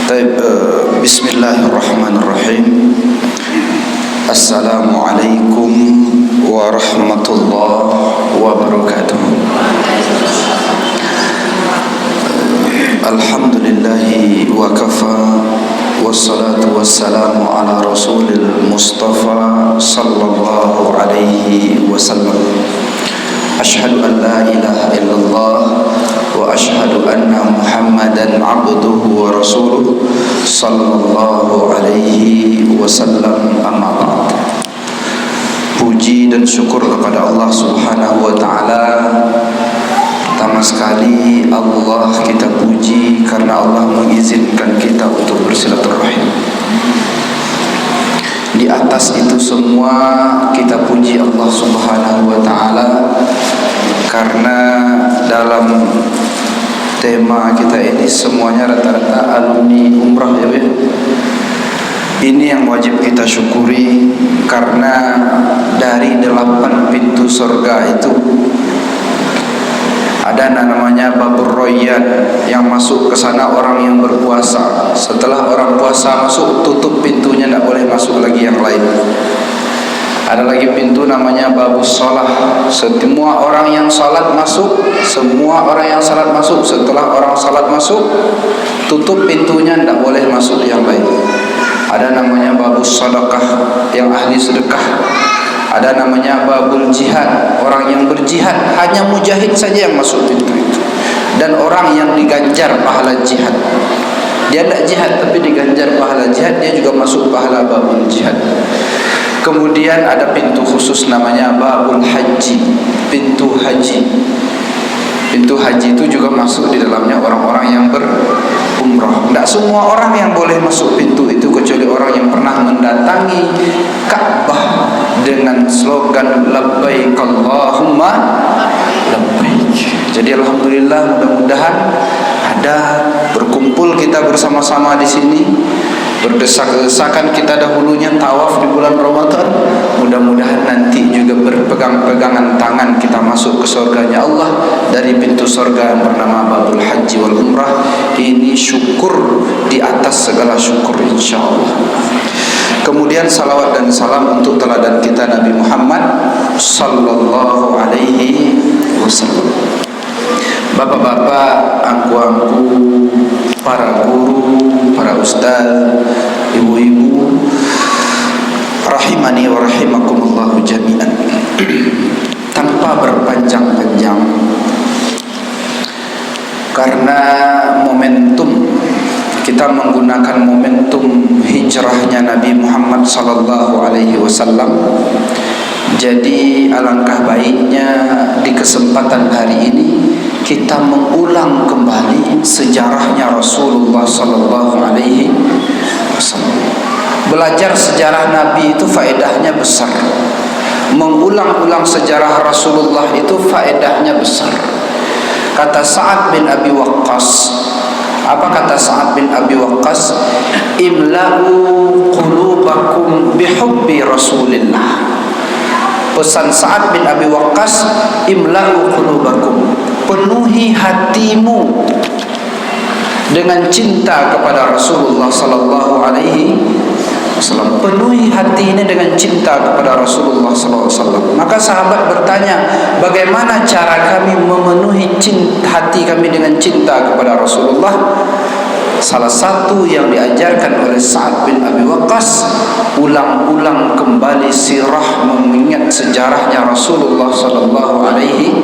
Baik, Bismillahirrahmanirrahim. Assalamualaikum warahmatullahi wabarakatuh. Alhamdulillahi wa kafa, wassalatu wassalamu ala rasulil mustafa sallallahu alaihi wasallam. Ashhadu an la ilaha illallah wa ashhadu anna Muhammadan abduhu wa rasuluh sallallahu alaihi wasallam, amma ba'd. Puji dan syukur kepada Allah Subhanahu wa taala. Pertama sekali Allah kita puji karena Allah mengizinkan kita untuk bersilaturahim. Di atas itu semua kita puji Allah Subhanahu wa taala karena dalam tema kita ini semuanya rata-rata alumni umrah, ya Bu. Ini yang wajib kita syukuri karena dari 8 pintu surga itu ada namanya Babur Royan, yang masuk ke sana orang yang berpuasa. Setelah orang puasa masuk, tutup pintunya, tidak boleh masuk lagi yang lain. Ada lagi pintu namanya Babus Shalah. Semua orang yang salat masuk, semua orang yang salat masuk. Setelah orang salat masuk, tutup pintunya, tidak boleh masuk yang lain. Ada namanya Babus Sadaqah, yang ahli sedekah. Ada namanya Babul Jihad, orang yang berjihad, hanya mujahid saja yang masuk pintu itu. Dan orang yang diganjar pahala jihad, dia tidak jihad tapi diganjar pahala jihad, dia juga masuk pahala Babul Jihad. Kemudian ada pintu khusus namanya Babul Haji, pintu haji. Pintu haji itu juga masuk di dalamnya orang-orang yang berumrah. Tidak semua orang yang boleh masuk pintu itu, kecuali orang yang pernah mendatangi Ka'bah dengan slogan labbaik Allahumma labbaik. Jadi alhamdulillah, mudah-mudahan ada berkumpul kita bersama-sama di sini, berdesak-desakan kita dahulunya tawaf di bulan Ramadan. Mudah-mudahan nanti juga berpegang-pegangan tangan kita masuk ke surganya Allah dari pintu surga yang bernama Babul Haji wal Umrah. Ini syukur di atas segala syukur, insyaallah. Kemudian salawat dan salam untuk teladan kita Nabi Muhammad sallallahu alaihi wasallam. Bapak-bapak, angku-angku, para guru, para ustaz, ibu-ibu, rahimani wa rahimakumullahu jami'an. Tanpa berpanjang-panjang, karena momentum, kita menggunakan momentum hijrahnya Nabi Muhammad sallallahu alaihi wasallam. Jadi alangkah baiknya di kesempatan hari ini kita mengulang kembali sejarahnya Rasulullah sallallahu alaihi wasallam. Belajar sejarah Nabi itu faedahnya besar. Mengulang-ulang sejarah Rasulullah itu faedahnya besar. Kata Sa'ad bin Abi Waqqas, apa kata Sa'ad bin Abi Waqqas? Imla'u qulubakum bihubbi Rasulillah. Pesan Sa'ad bin Abi Waqqas, imla'u qulubakum, penuhi hatimu dengan cinta kepada Rasulullah sallallahu alaihi wasallam. Penuhi hati ini dengan cinta kepada Rasulullah sallallahu alaihi wasallam. Maka sahabat bertanya, bagaimana cara kami memenuhi hati kami dengan cinta kepada Rasulullah? Salah satu yang diajarkan oleh Sa'ad bin Abi Waqqas, ulang-ulang kembali sirah, mengingat sejarahnya Rasulullah sallallahu alaihi.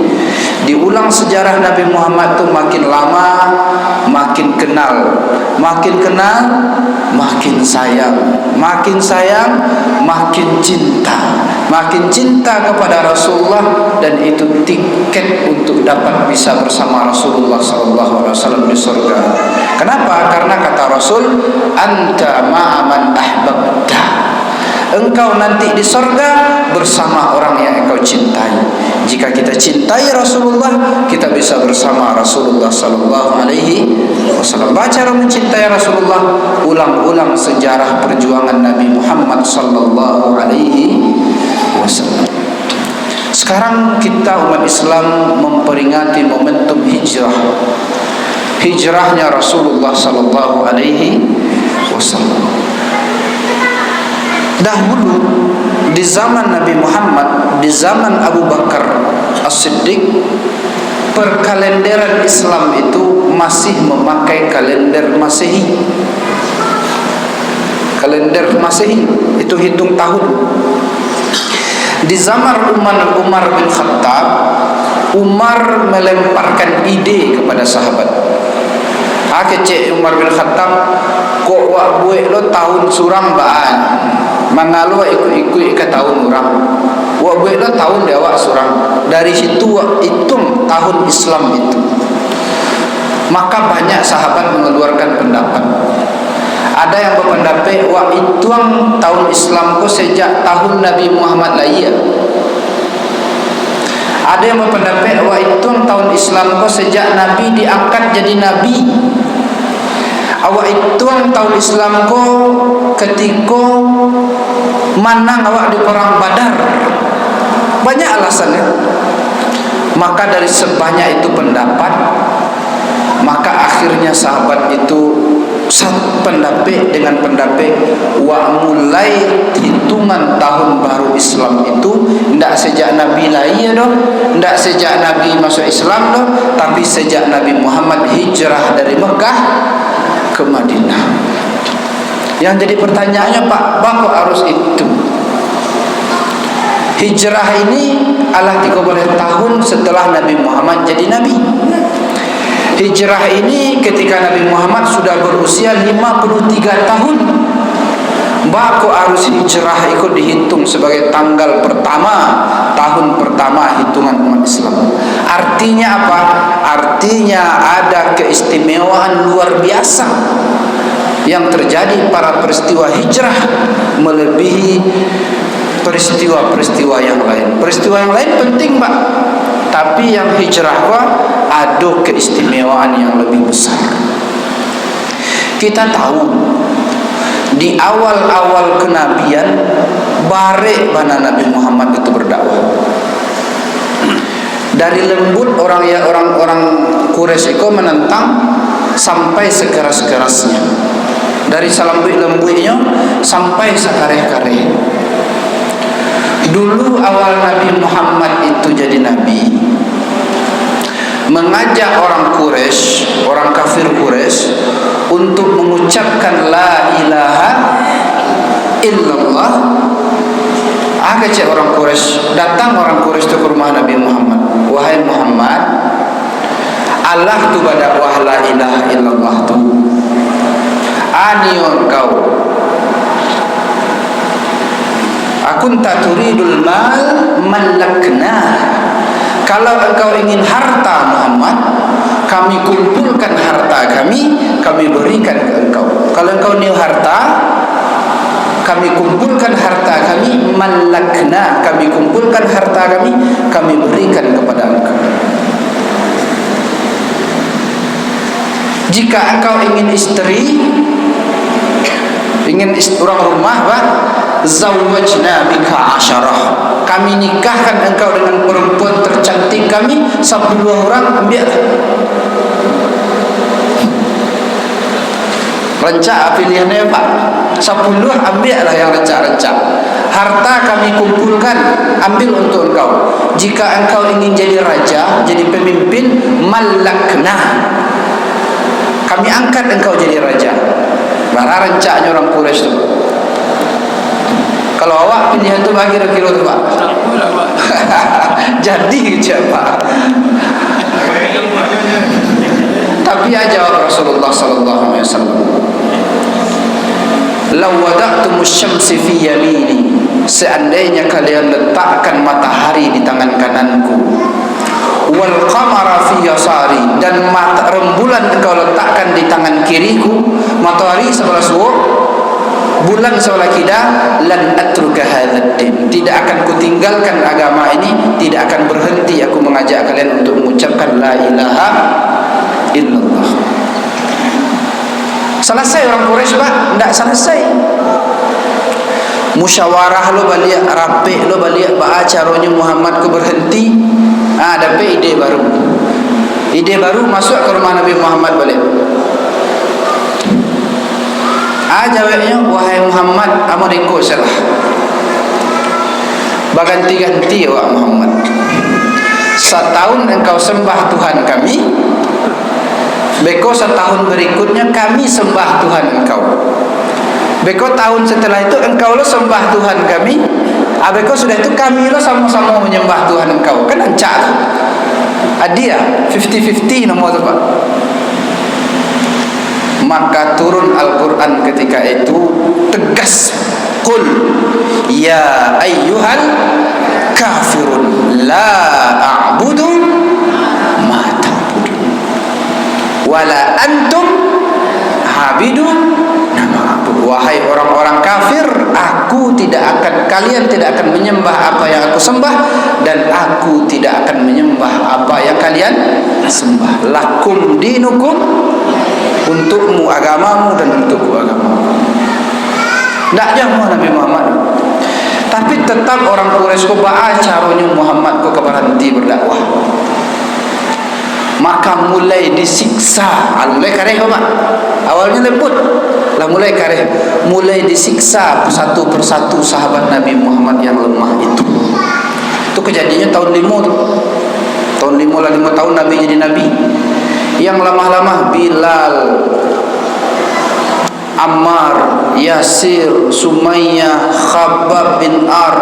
Diulang sejarah Nabi Muhammad itu makin lama makin kenal, makin kenal makin sayang, makin sayang makin cinta, makin cinta kepada Rasulullah. Dan itu tiket untuk dapat bisa bersama Rasulullah sallallahu alaihi wasallam di surga. Kenapa? Karena kata Rasul, anta ma'aman ahbabta, engkau nanti di surga bersama orang yang engkau cintai. Jika kita cintai Rasulullah, kita bisa bersama Rasulullah sallallahu alaihi wasallam. Cara mencintai Rasulullah, ulang-ulang sejarah perjuangan Nabi Muhammad sallallahu alaihi wasallam. Sekarang kita umat Islam memperingati momentum hijrah. hijrahnya Rasulullah sallallahu alaihi wasallam. Dahulu di zaman Nabi Muhammad, di zaman Abu Bakar As-Siddiq, perkalenderan Islam itu masih memakai kalender Masehi. Kalender Masehi itu hitung tahun. Di zaman Umar bin Khattab, Umar melemparkan ide kepada sahabat. Kecek Umar bin Khattab, kok wak buik lo tahun surang baan, mangalu ikut ke tahun orang. Wak buik lo tahun dia wak surang. Dari situ wak hitung tahun Islam itu. Maka banyak sahabat mengeluarkan pendapat. Ada yang berpendapat wak hitung tahun Islam ko sejak tahun Nabi Muhammad lahir. Ada yang berpendapat wak hitung tahun Islam ko sejak Nabi diangkat jadi Nabi. Awak hitung tahun Islam ko ketika menang awak di perang Badar. Banyak alasannya. Maka dari sebanyak itu pendapat, maka akhirnya sahabat itu satu pendapat dengan pendapat wa mulai hitungan tahun baru Islam itu tidak sejak Nabi lahir doh, tidak sejak Nabi masuk Islam doh, tapi sejak Nabi Muhammad hijrah dari Mekah ke Madinah. Yang jadi pertanyaannya, Pak, kok harus itu? Hijrah ini adalah 13 tahun setelah Nabi Muhammad jadi Nabi. Hijrah ini ketika Nabi Muhammad sudah berusia 53 tahun. Kok harus hijrah ikut dihitung sebagai tanggal pertama, tahun pertama hitungan umat Islam. Artinya apa? Artinya ada keistimewaan luar biasa yang terjadi pada peristiwa hijrah melebihi peristiwa-peristiwa yang lain. Peristiwa yang lain penting, Pak, tapi yang hijrah Pak ada keistimewaan yang lebih besar. Kita tahu di awal-awal kenabian barek mana Nabi Muhammad itu berdakwah. Dari lembut orang Quraisy itu menentang sampai sekeras-kerasnya. Dari selembut-lembutnya sampai sekareh-kareh. Dulu awal Nabi Muhammad itu jadi nabi, mengajak orang Quraisy, orang kafir Quraisy untuk mengucapkan la ilaha illallah. Kecek orang Quraisy, datang orang Quraisy ke rumah Nabi Muhammad. Wahai Muhammad, Allah tu berdakwah la ilaha illallah tu. Anion kau, akunta turidul mal malakna. Kalau engkau ingin harta Muhammad, kami kumpulkan harta kami berikan ke engkau. Kalau engkau niu harta, kami kumpulkan harta kami, malakna, kami kumpulkan harta kami berikan kepada engkau. Jika engkau ingin istri, ingin orang rumah, Pak, zawwajna bika asyarah, kami nikahkan engkau dengan perempuan tercantik kami 10 orang, ambil rencak pilihannya, Pak. 10 ambillah yang rencak-rencak. Harta kami kumpulkan, ambil untuk engkau. Jika engkau ingin jadi raja, jadi pemimpin, malakna, kami angkat engkau jadi raja. Mana rencaknya orang Quraisy itu. Kalau awak pilihan itu bagi kira-kira tu, Pak. Jadi siapa? Tapi jawab Rasulullah sallallahu alaihi wasallam, "Law wada'tumus syamsi fi yamini," seandainya kalian letakkan matahari di tangan kananku, wal qamara fi yasari, dan rembulan engkau letakkan di tangan kiriku, matahari sebelah subuh, bulan sebelah kidal, lan atruka hadzal din, tidak akan kutinggalkan agama ini, tidak akan berhenti aku mengajak kalian untuk mengucapkan la ilaha illallah. Selesai orang Quraisy, Pak? Tidak selesai. Musyawarah lo balik, rapi lo balik, caranya Muhammad ku berhenti. Dapat ide baru. ide baru masuk ke rumah Nabi Muhammad balik. Jawabnya, wahai Muhammad, amu riko salah. Baganti-ganti awak Muhammad. Setahun engkau sembah Tuhan kami, beko setahun berikutnya kami sembah Tuhan engkau. Beko tahun setelah itu engkau lo sembah Tuhan kami, beko sudah itu kami lo sama-sama menyembah Tuhan engkau. Kan ancak hadiah 50-50 nomor tu Pak. Maka turun Al-Quran ketika itu tegas, qul ya ayyuhal kafirun la a'budu ma ta'budun wala antum habidun nama a'budu. Wahai orang-orang kafir, kalian tidak akan menyembah apa yang aku sembah, dan aku tidak akan menyembah apa yang kalian sembah. Lakum dinukum, untukmu agamamu dan untukku agamamu. Tak jauh Nabi Muhammad, tapi tetap orang Quraisy ko caranya Muhammad ko berhenti berdakwah. Maka mulai disiksa, mulai kareh Mak. Awalnya lembut, lah mulai kareh, mulai disiksa satu persatu sahabat Nabi Muhammad yang lemah itu. Itu kejadiannya tahun 5 tu. Tahun 5 lah, 5 tahun Nabi jadi Nabi. Yang lemah-lemah Bilal, Ammar, Yasir, Sumayyah, Khabbab bin Ar,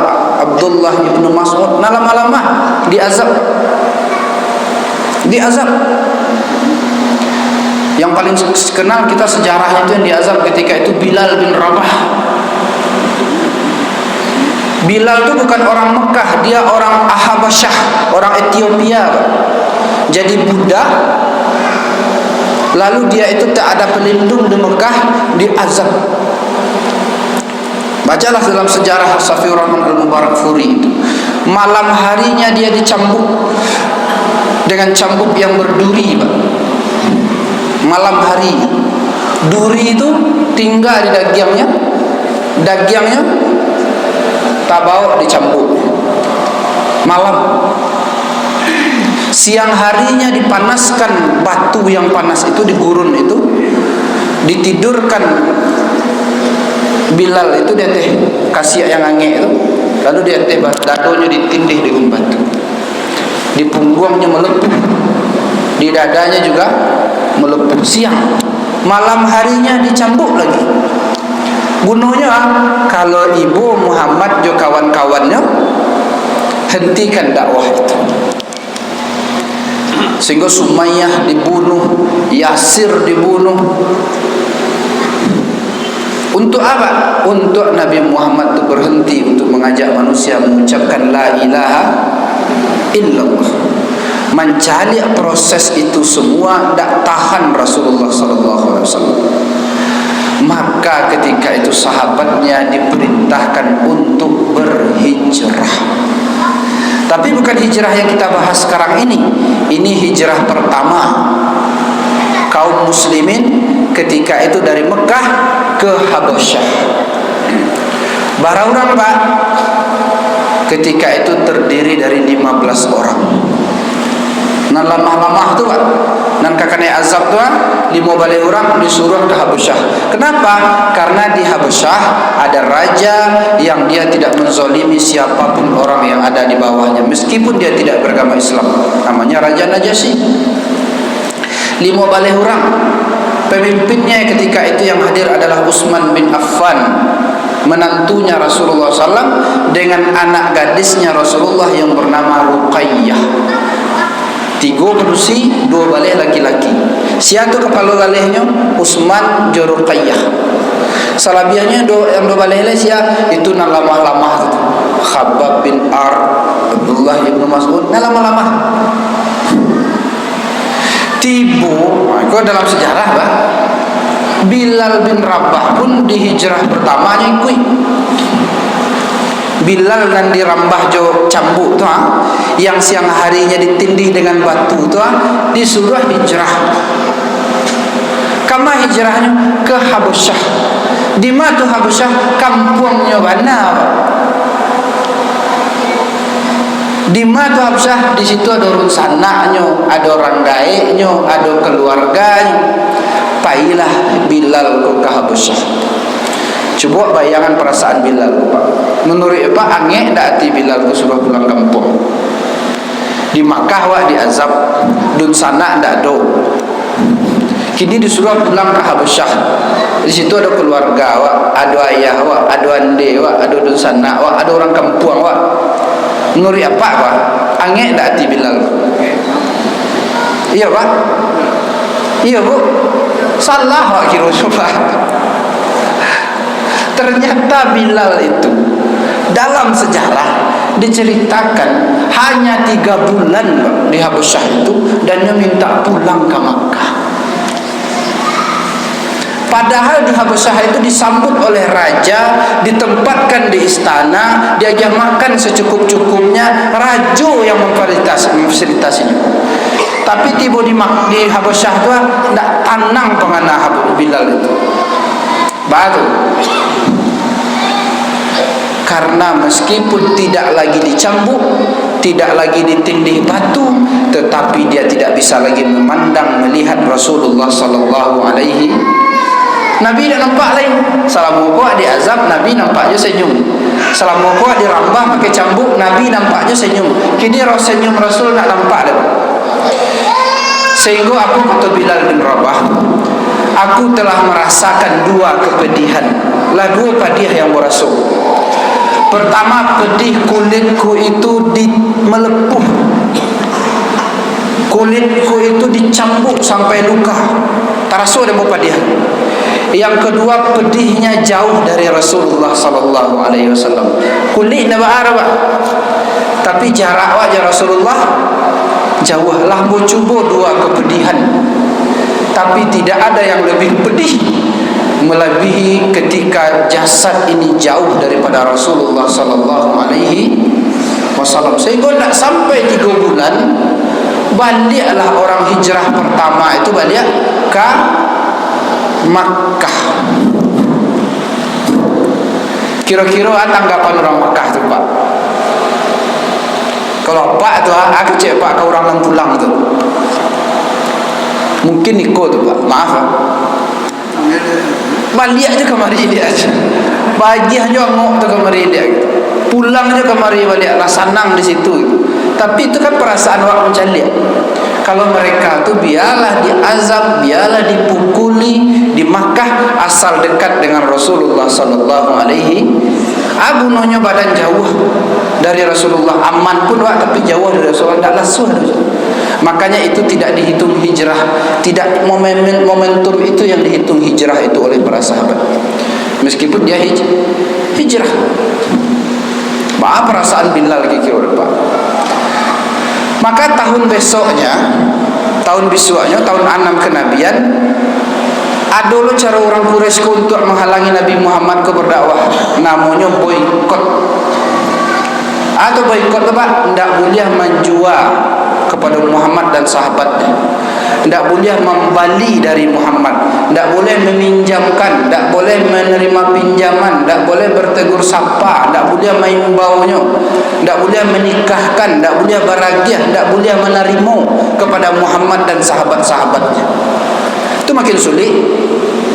Abdullah bin Mas'ud, nah lama-lama diazab. Yang paling kenal kita sejarahnya itu yang diazab ketika itu Bilal bin Rabah. Bilal itu bukan orang Mekah, dia orang Habasyah, orang Ethiopia. Jadi budak, lalu dia itu tak ada pelindung di Mekah, diazab. Bacalah dalam sejarah Safiur Rahman Al-Mubarakfuri itu. Malam harinya dia dicambuk dengan cambuk yang berduri, Pak. Malam hari, duri itu tinggal di dagingnya tak bawa dicambuk. Malam, siang harinya dipanaskan, batu yang panas itu di gurun itu ditidurkan Bilal itu, dia teh kasih yang angin itu, lalu dia teh dadonya ditindih dengan batu, di punggungnya melepuh, di dadanya juga melepuh. Siang, malam harinya dicambuk lagi. Gunanya kalau ibu Muhammad jo kawan-kawannya hentikan dakwah itu, sehingga Sumayyah dibunuh, Yasir dibunuh. Untuk apa? Untuk Nabi Muhammad itu berhenti untuk mengajak manusia mengucapkan la ilaha illallah. Mencari proses itu semua tak tahan Rasulullah sallallahu alaihi wasallam. Maka ketika itu sahabatnya diperintahkan untuk berhijrah. Tapi bukan hijrah yang kita bahas sekarang ini. Ini hijrah pertama kaum muslimin ketika itu dari Mekah ke Habasyah. Barang-barang Pak, ketika itu terdiri dari 15 orang. Nan lamah-lamah tu Pak, nan kakaknya azab tu 5 balik orang disuruh ke Habasyah. Kenapa? Karena di Habasyah ada raja yang dia tidak menzalimi siapapun orang yang ada di bawahnya, meskipun dia tidak beragama Islam. Namanya Raja Najasyi. 5 balik orang. Pemimpinnya ketika itu yang hadir adalah Utsman bin Affan, menantunya Rasulullah SAW, dengan anak gadisnya Rasulullah yang bernama Ruqayyah. 3 manusia, 2 balih laki-laki. Siapa kepala balihnya? Utsman bin Ruqayyah. Salabiahnya yang 2 balih lah siapa? Itu nan lamah-lamah itu. Khabbab bin Ar, Abdullah bin Mas'ud, nan lamah-lamah. Tibu, itu dalam sejarah Pak, Bilal bin Rabah pun di hijrah pertamanya ikut. Bilal dan dirambah jo cambuk tu yang siang harinya ditindih dengan batu tu disuruh hijrah. Kama hijrahnya ke Habasyah. Di mana tu Habasyah? Kampungnya mana Pak? Di Matu Habsyah, di situ ada orang sanaknya, ada orang gaeknya, ada keluarganya. Pailah Bilal ke Habsyah. Coba bayangan perasaan Bilal, Pak. Menurut Pak, angin tak hati Bilal ke suruh pulang kampung. Di Makkah wak diazab, dun sana tak ada. Kini disuruh pulang ke Habsyah. Di situ ada keluarga wak, ada ayah wak, ada ande wak, ada dun sana wak, ada orang kampung wak. Menurut apa Pak? Angin tak hati Bilal. Iya Pak? Iya Bu? Salah Pak kira coba. Ternyata Bilal itu dalam sejarah diceritakan hanya 3 bulan di Habsyah itu, dan dia minta pulang ke Makkah. Padahal di Habsyah itu disambut oleh raja, ditempatkan di istana, diajak makan secukup-cukupnya, raja yang memfasilitasinya. Tapi tiba di Habsyah itu tidak tanang pengana Bilal itu. Baru. Karena meskipun tidak lagi dicambuk, tidak lagi ditindih batu, tetapi dia tidak bisa lagi memandang melihat Rasulullah sallallahu alaihi. Nabi tidak nampak lain. Selama diazab, Nabi nampaknya senyum. Selama dirambah pakai cambuk, Nabi nampaknya senyum. Kini senyum Rasul tak nampak dah. Sehingga aku kata Bilal bin Rabah, aku telah merasakan 2 kepedihan. Lah 2 pedih yang berasuk. Pertama, pedih kulitku itu melepuh. Kulitku itu dicambuk sampai luka. Terasa ada pedih. Yang kedua, pedihnya jauh dari Rasulullah sallallahu alaihi wasallam. Kulit nama Arab, tapi jarak wajah Rasulullah jauh. Lah mau cuba 2 kepedihan, tapi tidak ada yang lebih pedih melebihi ketika jasad ini jauh daripada Rasulullah sallallahu alaihi wasallam. Sehingga tak sampai 3 bulan baliklah orang hijrah pertama itu balik ke Makkah. Kira-kira tanggapan orang Makkah tu Pak? Kalau Pak tu aku cek Pak ke orang yang pulang tu, mungkin ikut tu Pak. Maaf Pak, balik aja kemari dia aja. Bagi aja ngok tu kemari dia. Pulang aja kemari balik lah, senang di situ. Tapi itu kan perasaan orang mencalik. Kalau mereka tu biarlah diazab, biarlah dipukuli di Makkah, asal dekat dengan Rasulullah sallallahu alaihi. Abu Nonya badan jauh dari Rasulullah, aman pun Pak, tapi jauh dari Rasulullah, tak lasuh. Makanya itu tidak dihitung hijrah. Tidak momentum itu yang dihitung hijrah itu oleh para sahabat. Meskipun dia hijrah. Maaf perasaan Bilal kira Pak. Maka tahun besoknya, tahun 6 kenabian, ada lo cara orang Quraisy untuk menghalangi Nabi Muhammad ke berdakwah, namanya boikot. Atau boikot Pak, tidak boleh menjual kepada Muhammad dan sahabatnya, tidak boleh membali dari Muhammad, tidak boleh meminjamkan, tidak boleh menerima pinjaman, tidak boleh bertegur sapa, tidak boleh main baunya, tidak boleh menikahkan, tidak boleh baragiah, tidak boleh menerima kepada Muhammad dan sahabat-sahabatnya. Itu makin sulit,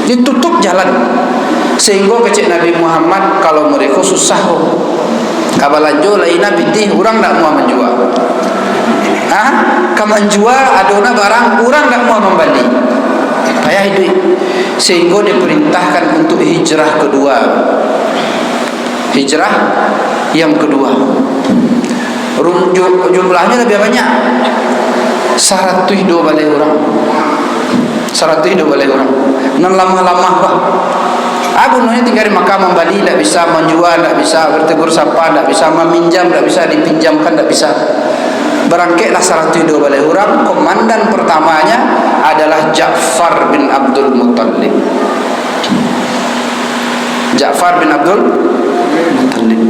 ditutup jalan. Sehingga kecil Nabi Muhammad kalau mereka susah kabalanjo lainnya pitih, orang tak mau menjual. Kemenjual adona barang, orang tak mau membeli. Payah duit. Sehingga diperintahkan untuk hijrah kedua. Hijrah yang kedua. Jumlahnya lebih banyak. 102 balik orang. 102 balik orang. Nan lama-lama Pak. Abu Nuhnya tinggal di Makkah membeli, tidak bisa menjual, tidak bisa bertegur sapa, tidak bisa meminjam, tidak bisa dipinjamkan, tidak bisa. Berangkatlah 102 balik orang. Komandan pertamanya adalah Ja'far bin Abdul Muttalib. Ja'far bin Abdul Muttalib,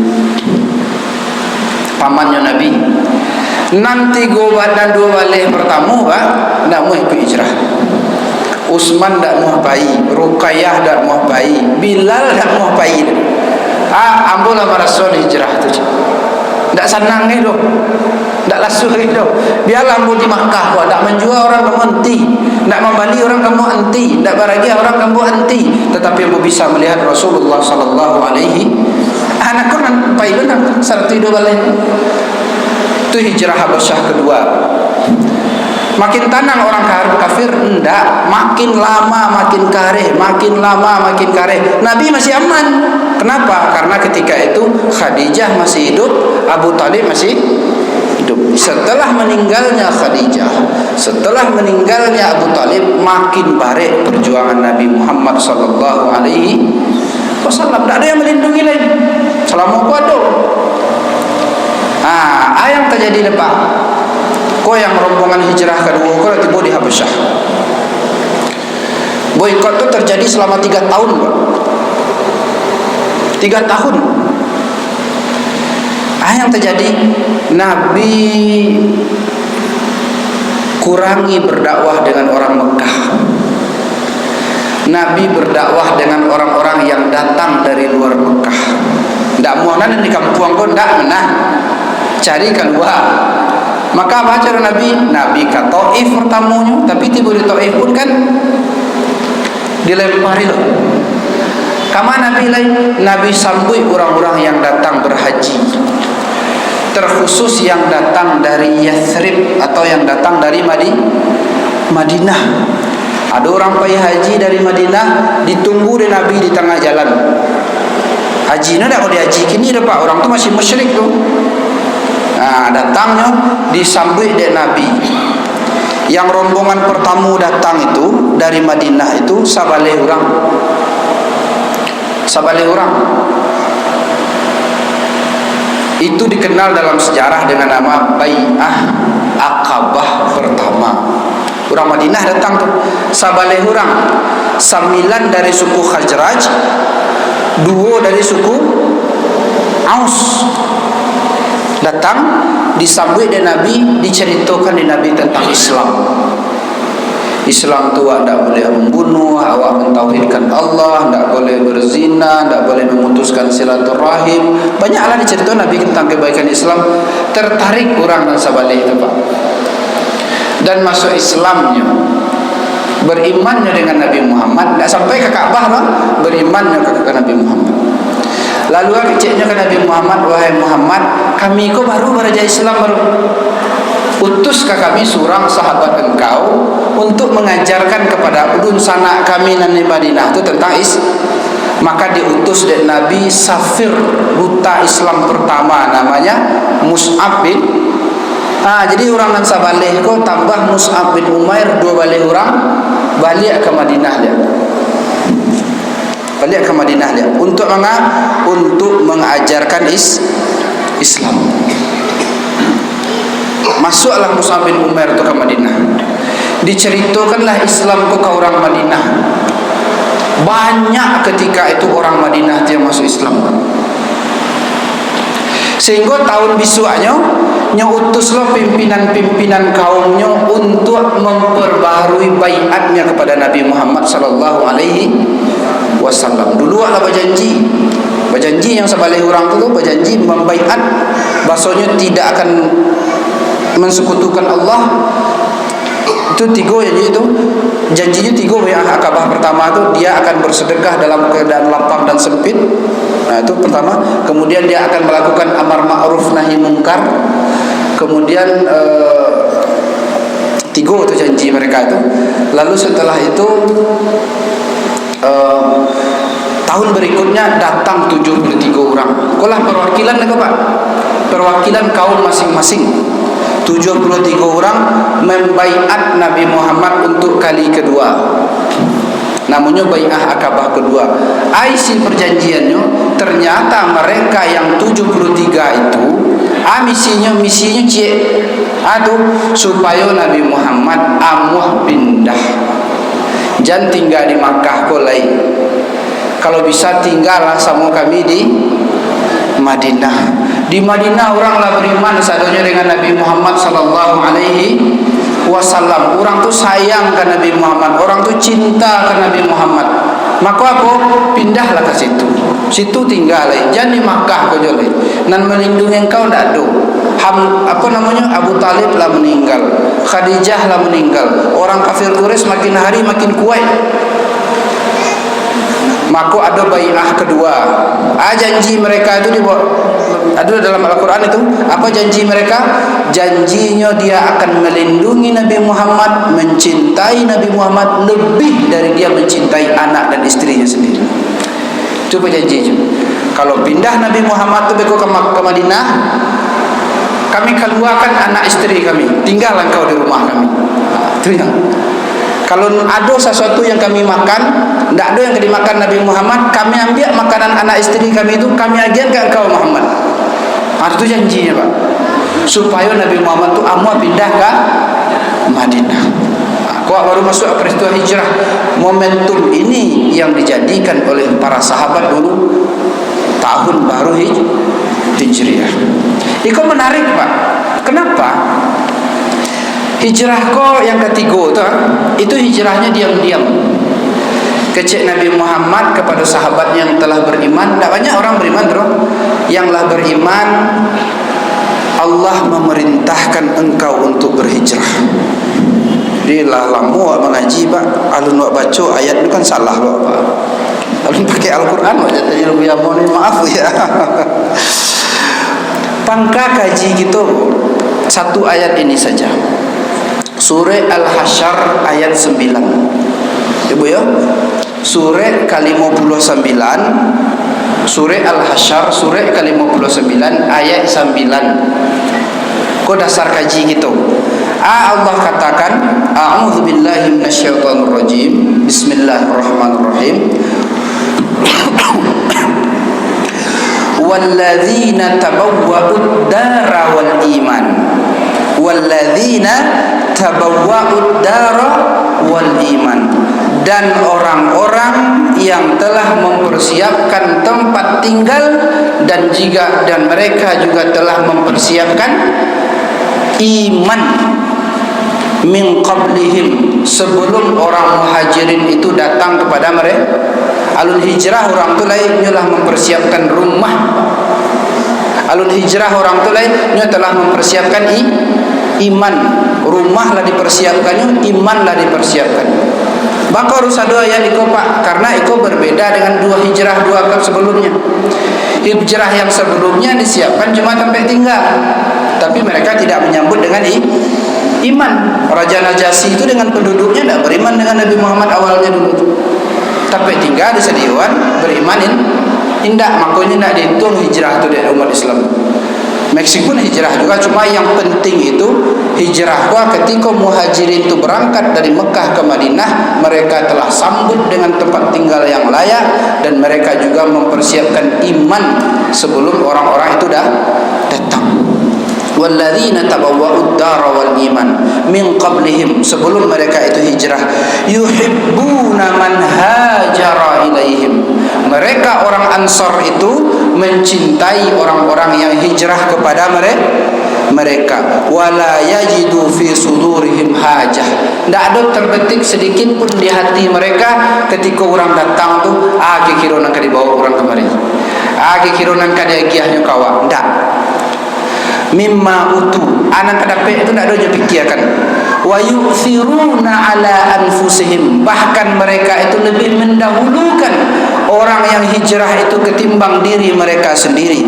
pamannya Nabi. Nanti dan 2 balik pertama Pak, tidak mau ikut hijrah. Utsman tak mau bayi, Ruqayyah tak mau bayi, Bilal tak mau bayi. Ambil nama Rasul hijrah tu. Tak senang ni doh. Tak lasuh ni doh. Biarlah mu di Makkah kau tak menjual orang kamu anti, tak membali orang kamu anti, tak baragi orang kamu anti, tetapi mu bisa melihat Rasulullah sallallahu alaihi anak kau nan pai benar sarti do balik. Itu hijrah Habasyah kedua. Makin tenang orang kafir enggak, makin lama makin kareh, makin lama makin kareh. Nabi masih aman. Kenapa? Karena ketika itu Khadijah masih hidup, Abu Talib masih hidup. Setelah meninggalnya Khadijah, setelah meninggalnya Abu Talib, makin baik perjuangan Nabi Muhammad sallallahu alaihi wasallam. Tak ada yang melindungi lagi. Selama kuado. Yang terjadi lepas. Kau yang rombongan hijrah kedua kau tiba di Habasyah. Boykot itu terjadi selama 3 tahun, Pak. 3 tahun. Yang terjadi, Nabi kurangi berdakwah dengan orang Mekah. Nabi berdakwah dengan orang-orang yang datang dari luar Mekah. Tak mau nan di kampung kau tak menah. Cari keluar. Maka apa cara Nabi? Nabi ke Taif pertamanya, tapi tiba di Taif pun kan dilempari loh. Kama Nabi lain? Nabi sambut orang-orang yang datang berhaji, terkhusus yang datang dari Yathrib atau yang datang dari Madinah. Ada orang pergi haji dari Madinah, ditunggu di Nabi di tengah jalan. Haji ni dah kau dihaji kini dah Pak, orang tu masih musyrik tu. Datangnya disambut oleh Nabi. Yang rombongan pertama datang itu dari Madinah itu sabaleh orang. Itu dikenal dalam sejarah dengan nama Bai'ah Aqabah pertama. Orang Madinah datang tu sabaleh orang. 9 dari suku Khazraj, 2 dari suku Aus. Datang disambut oleh Nabi, diceritakan di Nabi tentang Islam. Islam tu tidak boleh membunuh, awak mentauhidkan Allah, tidak boleh berzina, tidak boleh memutuskan silaturahim. Banyaklah diceritakan Nabi tentang kebaikan Islam. Tertarik orang dan sabaleh itu Pak. Dan masuk Islamnya, berimannya dengan Nabi Muhammad. Tidak sampai ke Ka'bah lah, berimannya ke Nabi Muhammad. Lalu keciknya ke Nabi Muhammad, wahai Muhammad, kami ko baru beraja Islam baru. Utus ke kami seorang sahabat engkau untuk mengajarkan kepada ulun sanak kami di Madinah itu tentang Maka diutus dari Nabi Safir, duta Islam pertama, namanya Mus'ab bin. Jadi orang nan sabaleh ko tambah Mus'ab bin Umair, 2 baleh orang balik ke Madinah dia. Balik ke Madinah dia untuk mengajarkan Islam. Masuklah Mus'ab bin Umair itu ke Madinah. Diceritakanlah Islam ke orang Madinah. Banyak ketika itu orang Madinah yang masuk Islam. Sehingga tahun bisuaknya utuslah pimpinan-pimpinan kaumnya untuk memperbaharui baiatnya kepada Nabi Muhammad sallallahu alaihi wasallam. Dulu ada berjanji yang sebalih orang itu berjanji membaiat, bahasanya tidak akan mensekutukan Allah. Itu 3 janji itu. Janjinya 3 yang Akabah pertama itu dia akan bersedekah dalam keadaan lapang dan sempit. Itu pertama. Kemudian dia akan melakukan amar ma'ruf nahi mungkar. Kemudian 3 itu janji mereka itu. Lalu setelah itu tahun berikutnya datang 73 orang. Itulah perwakilan mereka Pak. Perwakilan kaum masing-masing. 73 orang membaiat Nabi Muhammad untuk kali kedua. Namanya Bai'ah Aqabah kedua. Isi perjanjiannya, ternyata mereka yang 73 itu misinya cik supaya Nabi Muhammad amuh pindah. Jangan tinggal di Makkah kolai. Kalau bisa tinggallah sama kami di Madinah. Di Madinah oranglah beriman seadanya dengan Nabi Muhammad sallallahu alaihi wasallam. Orang tu sayang ke Nabi Muhammad, orang tu cinta ke Nabi Muhammad. Maka aku pindahlah ke situ. situ tinggal jangan di Makkah kau joleh nan melindungi engkau ndak ada. Abu Talib lah meninggal, Khadijah lah meninggal, orang kafir Quraisy makin hari makin kuat. Maka ada bai'ah kedua. Janji mereka itu ada dalam Al-Quran itu. Apa janji mereka? Janjinya dia akan melindungi Nabi Muhammad, mencintai Nabi Muhammad lebih dari dia mencintai anak dan istrinya sendiri. Itu janji. Kalau pindah Nabi Muhammad itu ke Madinah, kami keluarkan anak istri kami, tinggal engkau di rumah kami. Itu yang. Kalau ada sesuatu yang kami makan, tidak ada yang dimakan Nabi Muhammad, kami ambil makanan anak istri kami itu, kami agian ke engkau Muhammad. Itu janjinya Pak, supaya Nabi Muhammad itu amu pindah ke Madinah. Kau baru masuk peristiwa hijrah. Momentum ini yang dijadikan oleh para sahabat dulu tahun baru hijriah. Itu menarik Pak. Kenapa? Hijrah kau yang ketiga itu hijrahnya diam-diam. Kecil Nabi Muhammad kepada sahabat yang telah beriman. Tak banyak orang beriman terus. Yang telah beriman, Allah memerintahkan engkau untuk berhijrah. Jadi lah lama mengaji Pak, alun wak baca ayat itu kan salah loh Pak. Alun pakai Al-Quran wak jadi lebih mohon maaf ya. Pangka kaji gitu satu ayat ini saja. Surah Al-Hasyr ayat 9. Ibu ya. Surah ke-59. Surah Al-Hasyr surah ke-59 ayat 9. Kau dasar kaji gitu. Allah katakan, a'udzubillahi minasyaitonirrajim. Bismillahirrahmanirrahim. Walladzina tabawwa'ud dara wal iman. Walladzina tabawwa'ud dara wal iman. Dan orang-orang yang telah mempersiapkan tempat tinggal dan mereka juga telah mempersiapkan iman min qablihim, sebelum orang muhajirin itu datang kepada mereka. Alun hijrah orang tu lainnya telah mempersiapkan rumah. Alun hijrah orang tu lainnya telah mempersiapkan iman. Rumah lah dipersiapkannya, iman lah dipersiapkan. Maka harus ada ayat itu Pak, karena itu berbeda dengan dua hijrah sebelumnya. Hijrah yang sebelumnya disiapkan cuma tempat tinggal, tapi mereka tidak menyambut dengan iman. Raja Najasyi itu dengan penduduknya tidak beriman dengan Nabi Muhammad awalnya dulu. Tapi tinggal disediakan berimanin indah, makanya tidak dihitung hijrah itu dari umat Islam. Meskipun hijrah juga, cuma yang penting itu hijrah ketika muhajirin itu berangkat dari Mekah ke Madinah, mereka telah sambut dengan tempat tinggal yang layak dan mereka juga mempersiapkan iman sebelum orang-orang itu dah datang. Walladzina tabawwa'ud dara wal iman min qablihim, sebelum mereka itu hijrah, yuhibbuna man hajara ilaihim, mereka orang Ansar itu mencintai orang-orang yang hijrah kepada mereka. Wala yajidu fi sudurihim hajah, tidak ada terbetik sedikit pun di hati mereka ketika orang datang tu kira nak dibawa orang kemari, kira nak dia giahnya kawan, tidak. Mimma utu, anak kedapat itu tidak ada je fikirkan. Wa yu'thiruna ala anfusihim, bahkan mereka itu lebih mendahulukan orang yang hijrah itu ketimbang diri mereka sendiri.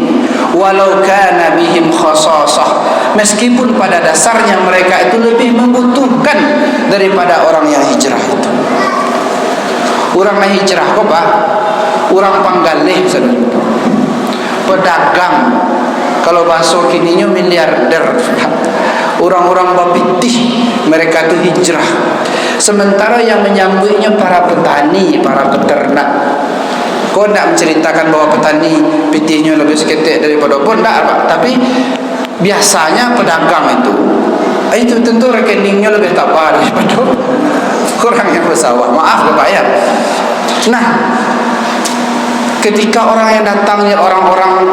Walau kana bihim khasasah, meskipun pada dasarnya mereka itu lebih membutuhkan daripada orang yang hijrah itu. Orang yang hijrah kok Pak, orang panggalih, pedagang, kalau bahasa kininya miliarder, orang-orang bapitih, mereka itu hijrah. Sementara yang menyambutnya para petani, para peternak. Kau tidak menceritakan bahwa petani pitihnya lebih seketik daripada pun, tidak Pak. Tapi biasanya pedagang itu tentu rekeningnya lebih tapah daripada orang yang bersawah. Maaf Bapak ya. Nah, ketika orang yang datangnya orang-orang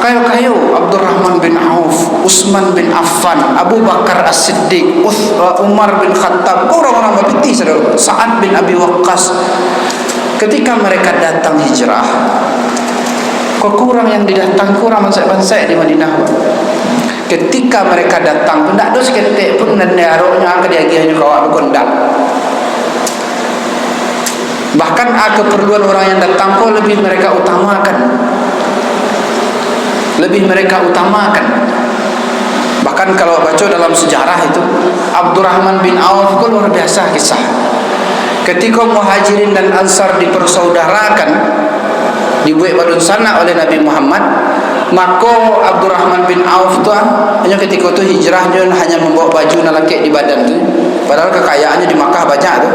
kayu-kayu, Abdurrahman bin Auf, Utsman bin Affan, Abu Bakar As-Siddiq, Umar bin Khattab, orang-orang bapitih, Sa'ad bin Abi Waqqas, ketika mereka datang hijrah, Kok kurang yang didatang, kurang bansai-bansai di Madinah. Ketika mereka datang, tidak ada seketik pun nendaroknya ke diagiannya kawak berkondak. Bahkan keperluan orang yang datang kok lebih mereka utamakan. Bahkan kalau baca dalam sejarah itu, Abdurrahman bin Auf itu luar biasa kisah. Ketika Muhajirin dan Ansar dipersaudarakan, dibuat badun sana oleh Nabi Muhammad, maka Abdurrahman bin Auf tu hanya ketika itu hijrah, dia hanya membawa baju nalakek di badan tu, padahal kekayaannya di Makkah banyak tu.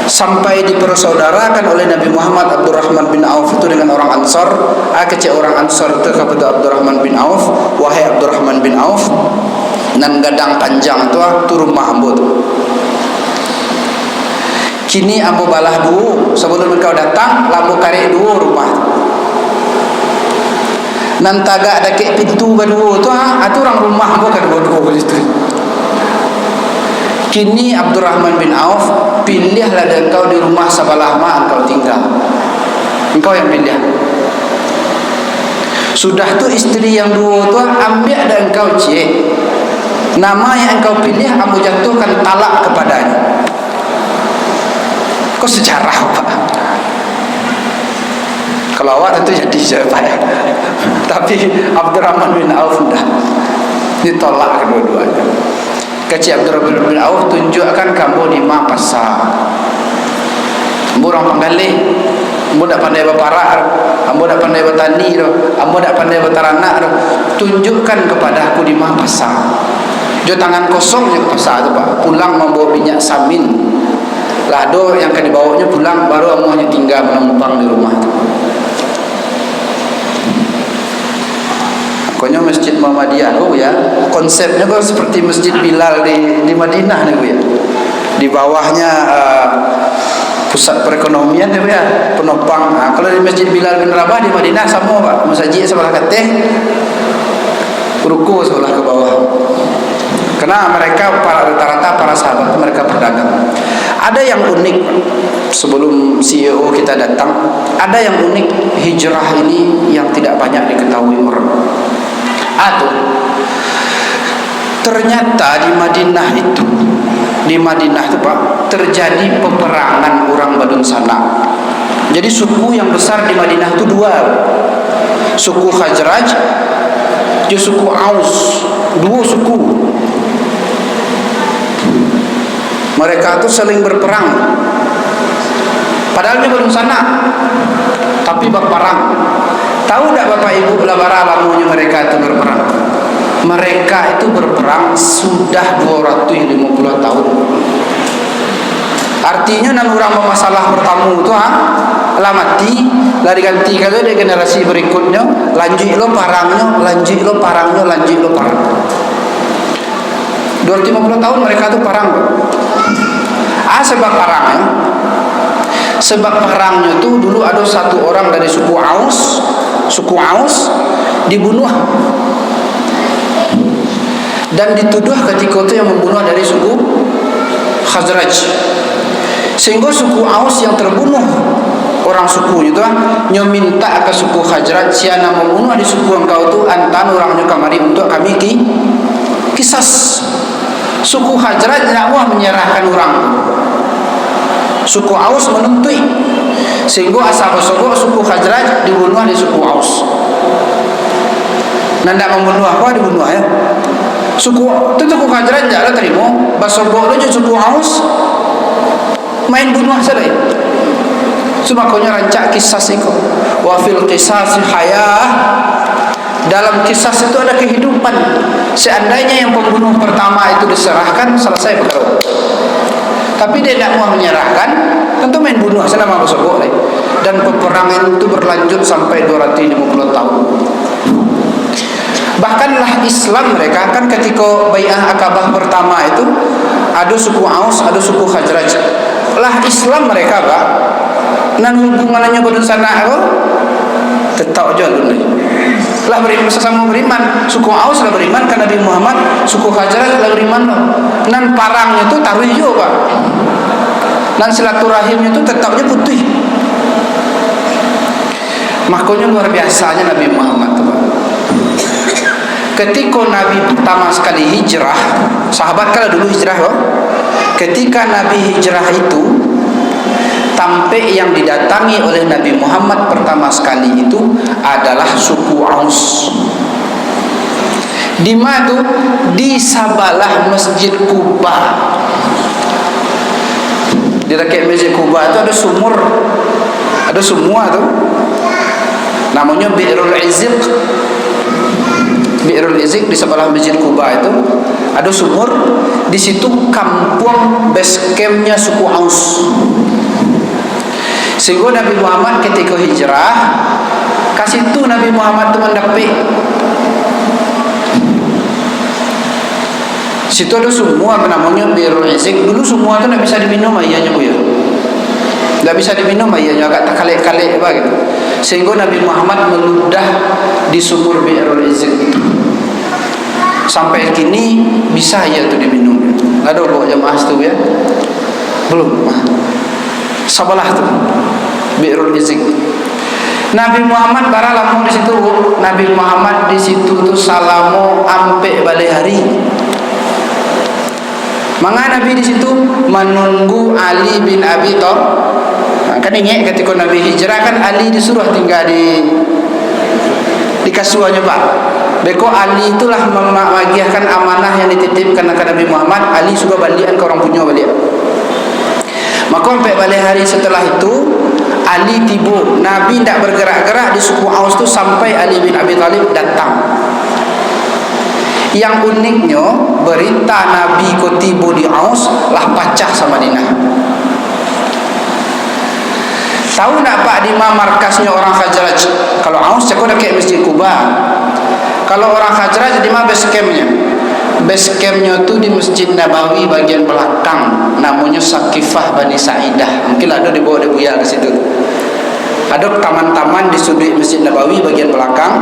Sampai dipersaudarakan oleh Nabi Muhammad Abdurrahman bin Auf itu dengan orang Ansar. Kecik orang Ansar itu kepada Abdurrahman bin Auf, wahai Abdurrahman bin Auf, nan gadang panjang tu rumah ambo tu. Kini ambo balah dulu sebelum engkau datang, lambo karek dua rumah. Nan tagak ada kek pintu kedua tu atu orang rumah ambo kedua-dua itu. Kini Abdurrahman bin Auf, pilihlah engkau di rumah sebelah mana engkau tinggal. Engkau yang pilih. Sudah tu istri yang dua tu ambil ada engkau cik. Nama yang engkau pilih ambo jatuhkan talak kepadanya. Kok sejarah Pak? Kalau awak tentu jadi siapa ya. Tapi Abdurrahman bin Auf dah ditolak kedua-duanya. Kecil Abdurrahman bin Auf tunjukkan kamu di mana pasar. Ambo orang Panggalih, ambo tak pandai berparak, ambo tak pandai bertani, ambo tak pandai berteranak. Tunjukkan kepada aku di mana pasar. Jo tangan kosong je ke pasar tu Pak. Pulang membawa minyak samin. Lado yang akan dibawanya pulang, baru ambo hanya tinggal menumpang di rumah tu. Pokoknya Masjid Muhammadiyah ya, konsepnya kok seperti Masjid Bilal di Madinah nih ya. Di bawahnya pusat perekonomian ya, penopang. Kalau di Masjid Bilal bin Rabah di Madinah sama Pak, masjid sebelah kateh, ruku sebelah ke bawah. Karena mereka rata-rata para sahabat mereka berdagang. Ada yang unik sebelum CEO kita datang, ada yang unik hijrah ini yang tidak banyak diketahui orang. Ternyata di Madinah itu Pak, terjadi peperangan orang badun sana. Jadi suku yang besar di Madinah itu dua, suku Khazraj dan suku Aus. Dua suku, mereka itu saling berperang. Padahal dia badun sana, tapi berperang. Tahu tak Bapak Ibu labara lamunya mereka itu berperang? Mereka itu berperang sudah 250 tahun. Artinya nan orang bermasalah bertamu itu lah mati, lah diganti kalau di generasi berikutnya, lanjut lo parangnya, lanjut lo parangnya, lanjut lo parang. 250 tahun mereka itu perang. Sebab perangnya, sebab perangnya itu dulu ada satu orang dari suku Aus dibunuh dan dituduh ketika itu yang membunuh dari suku Khazraj, sehingga suku Aus yang terbunuh orang suku itu minta ke suku Khazraj, siana membunuh di suku engkau itu antan orangnya kamari untuk kami kisas. Suku Khazraj tidak mau menyerahkan orang, suku Aus menuntut, sehingga asal suku Khazraj dibunuh di suku Aus. Nanda membunuh apa dibunuh ya. Suku Khazraj tidak ada terima, basogok itu suku Aus main bunuh saja. Makanya rancak kisah itu. Wa fil qisas hayah. Dalam kisah itu ada kehidupan. Seandainya yang pembunuh pertama itu diserahkan, selesai perkara. Tapi dia tidak mau menyerahkan, tentu main bunuh selama basogok. Dan peperangan itu berlanjut sampai 250 tahun. Bahkanlah Islam mereka kan ketika Bai'ah Aqabah pertama itu ada suku Aus, ada suku Khazraj. Lah Islam mereka Pak, nan hubungannya pada sana apa? Tetap aja dulu. Lah beriman sesama beriman, suku Aus lah beriman ke Nabi Muhammad, suku Khazraj lah beriman loh. Nan parangnya itu taruh juga Pak. Nan silaturahimnya itu tetapnya putih. Makanya luar biasanya Nabi Muhammad tuh, Pak. Ketika Nabi pertama sekali hijrah, sahabat kala dulu hijrah, Pak. Ketika Nabi hijrah itu, sampai yang didatangi oleh Nabi Muhammad pertama sekali itu adalah suku Aus. Di mana tuh? Di sabalah Masjid Quba. Di dekat Masjid Quba itu ada sumur, ada semua tuh. Namanya Bi'rul Iziq. Bi'rul Iziq di sebelah Masjid Quba itu ada sumur. Di situ kampung base campnya suku Aus. Sehingga Nabi Muhammad ketika hijrah, kasih itu Nabi Muhammad itu mendapat. Situ ada semua namanya Bi'rul Iziq. Dulu semua itu tidak bisa diminum airnya, Bu ya. Tidak bisa diminum airnya, agak tak kalik-kalik apa gitu. Sehingga Nabi Muhammad meludah di sumur Bi'rul Iziq itu. Sampai kini bisa ya itu diminum. Ada bawa jemaah itu ya? Belum. Sabalah tu Bi'rul Iziq. Nabi Muhammad bara lamu di situ. Nabi Muhammad di situ tu salamu ampe balik hari. Maka Nabi di situ menunggu Ali bin Abi Thalib. Kan ingat ketika Nabi hijrah kan Ali disuruh tinggal di kasuannya, Pak. Beko Ali itulah memagiahkan amanah yang dititipkan ke Nabi Muhammad. Ali sudah balikan ke orang punya balik. Maka sampai balik hari setelah itu Ali tiba. Nabi tidak bergerak-gerak di suku Aus itu sampai Ali bin Abi Thalib datang. Yang uniknya berita Nabi ko tiba di Aus lah pacah sama Madinah. Tahu tak Pak di mana markasnya orang Khazraj? Kalau Aus cakap dekat Masjid Quba. Kalau orang Khazraj di mana base campnya? Base campnya tu di Masjid Nabawi bagian belakang, namanya Saqifah Bani Sa'idah. Mungkin ada dibawa di Buya ke situ. Ada taman-taman di sudut Masjid Nabawi bagian belakang,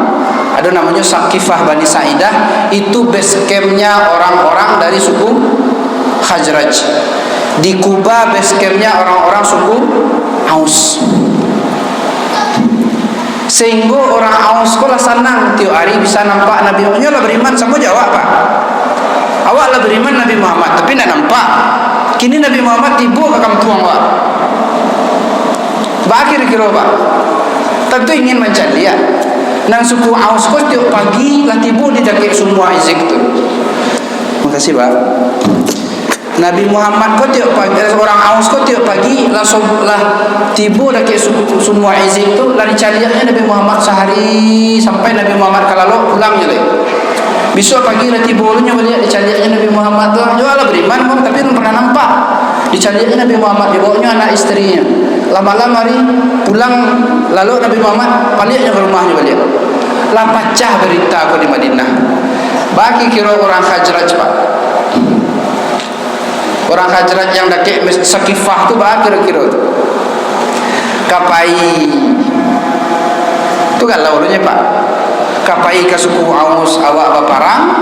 ada namanya Saqifah Bani Sa'idah. Itu base campnya orang-orang dari suku Khazraj. Di Kuba base campnya orang-orang suku Aus. Sehingga orang Aus kok lah senang tiap hari bisa nampak Nabi Muhammad. Lah beriman sama jawab, Pak. Awak lah beriman Nabi Muhammad tapi tidak nampak. Kini Nabi Muhammad tiba ke kampung awak. Berakhir kira, Pak. Tentu ingin mencari lihat. Nang suku Aus kok tiap pagi lah tiba di dekat semua Iziq tu. Terima kasih, Pak. Nabi Muhammad kau tiap pagi, orang Aus kau tiap pagi langsung lah tiba dekat semua Iziq tu, lah dicarinya Nabi Muhammad sehari sampai Nabi Muhammad kalau pulangnya lagi. Besok pagi lah tiba nya balik dicarinya Nabi Muhammad tu, jualah beriman pun tapi belum pernah nampak. Dicarinya Nabi Muhammad, dibawanya anak istrinya. Lama-lama hari pulang lalu Nabi Muhammad baliknya ke rumahnya balik. Lah pecah berita aku di Madinah. Bagi kira orang Khazraj, Pak. Orang Khazraj yang dekat Saqifah tu bah kira-kira tu. Kapai tu kan laulunya, Pak. Kapai ke suku Aus awak baparang.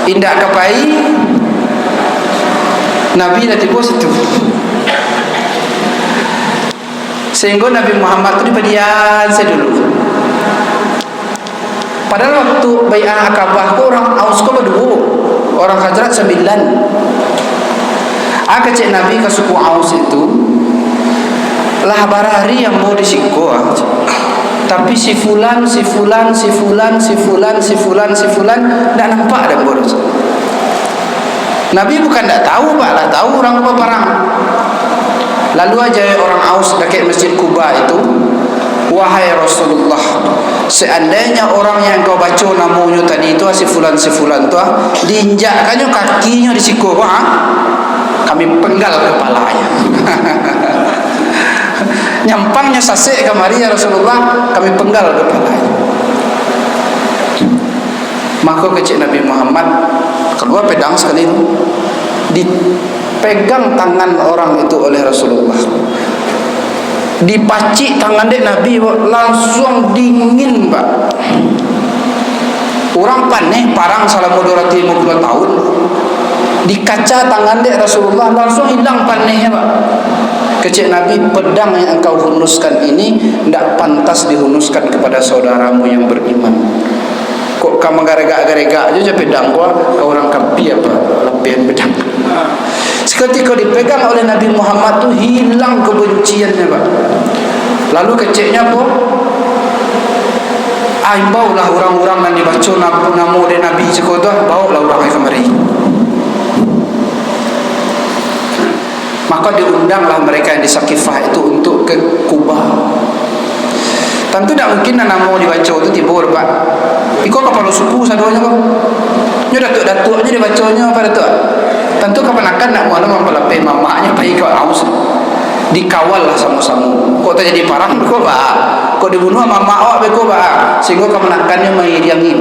Indak kapai Nabi dah tiba situ. Sehingga Nabi Muhammad tu dipedian saya dulu. Padahal waktu Bai'ah Aqabah tu orang Aus ko berdua, orang Khazraj 9. Kecik Nabi ke suku Aus itu lah barari yang mau disiko, tapi si fulan tidak nampak ada boros. Nabi bukan tidak tahu, Pak, lah tahu orang apa perang. Lalu aja orang Aus dekat Masjid Quba itu, wahai Rasulullah, seandainya orang yang kau baca namanya tadi itu si fulan tu diinjakkannya kakinya di siku, kami penggal kepalanya. Nyampangnya sasek kemari ya Rasulullah, kami penggal kepalanya. Maka kecil Nabi Muhammad keluar pedang sekali itu, dipegang tangan orang itu oleh Rasulullah, dipacik tangan dek Nabi, langsung dingin, Pak. Orang panen parang selama 250 tahun, dikaca tangan dek Rasulullah langsung hilang panennya, Pak. Kecil Nabi, pedang yang engkau hunuskan ini tidak pantas pantas dihunuskan kepada saudaramu yang beriman. Kok kamu garega-garega aja pedang gua, kau orang kampi apa lepian pedang. Seketika dipegang oleh Nabi Muhammad tu hilang kebenciannya, Pak. Lalu keceknya apa? Baulah orang-orang yang dibaca nama Nabi sekolah, baulah orang yang kemari. Maka diundanglah mereka yang di Saqifah itu untuk ke Kubah. Tentu tak mungkin nama dibaca itu tibur, Pak. Iko kapal suku sadonya kok. Nyo datuk-datuk aja dibacanya apa datuk. Tentu keponakan nak mau mempelapai mamanya bayi kau aus. Dikawal lah sama-sama. Kok terjadi parah kok, Pak. Kok dibunuh mama awak beko, Pak. Sehingga keponakannya mengiriangi.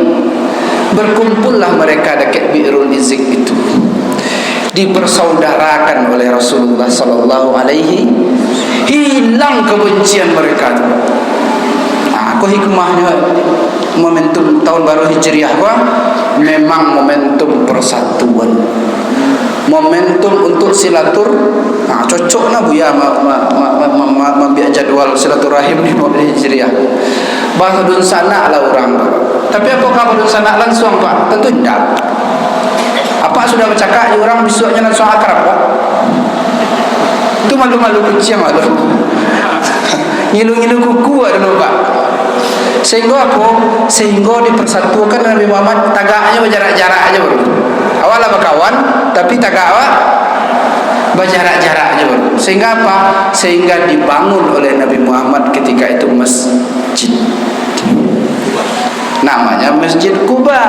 Berkumpullah mereka dekat Bi'rul Izik itu. Dipersaudarakan oleh Rasulullah sallallahu alaihi, hilang kebencian mereka itu. Aku hikmahnya momentum tahun baru Hijriah memang momentum persatuan, momentum untuk silatur. Cocok na buya membiak jadwal silaturahim di Hijriah. Bahasa dun sana lah orang. Tapi apakah dun sana langsung, Pak? Tentu tidak. Apa sudah bercakap orang besoknya langsung akrab, Pak? Itu malu-malu kucing ada. Ngilu-ngilu kuku ada, Pak. Sehingga apa? Sehingga dipersatukan Nabi Muhammad, tagaknya berjarak-jarak aja baru. Awalnya berkawan, tapi tagak berjarak-jarak aja baru. Sehingga apa? Sehingga dibangun oleh Nabi Muhammad ketika itu masjid. Namanya Masjid Quba.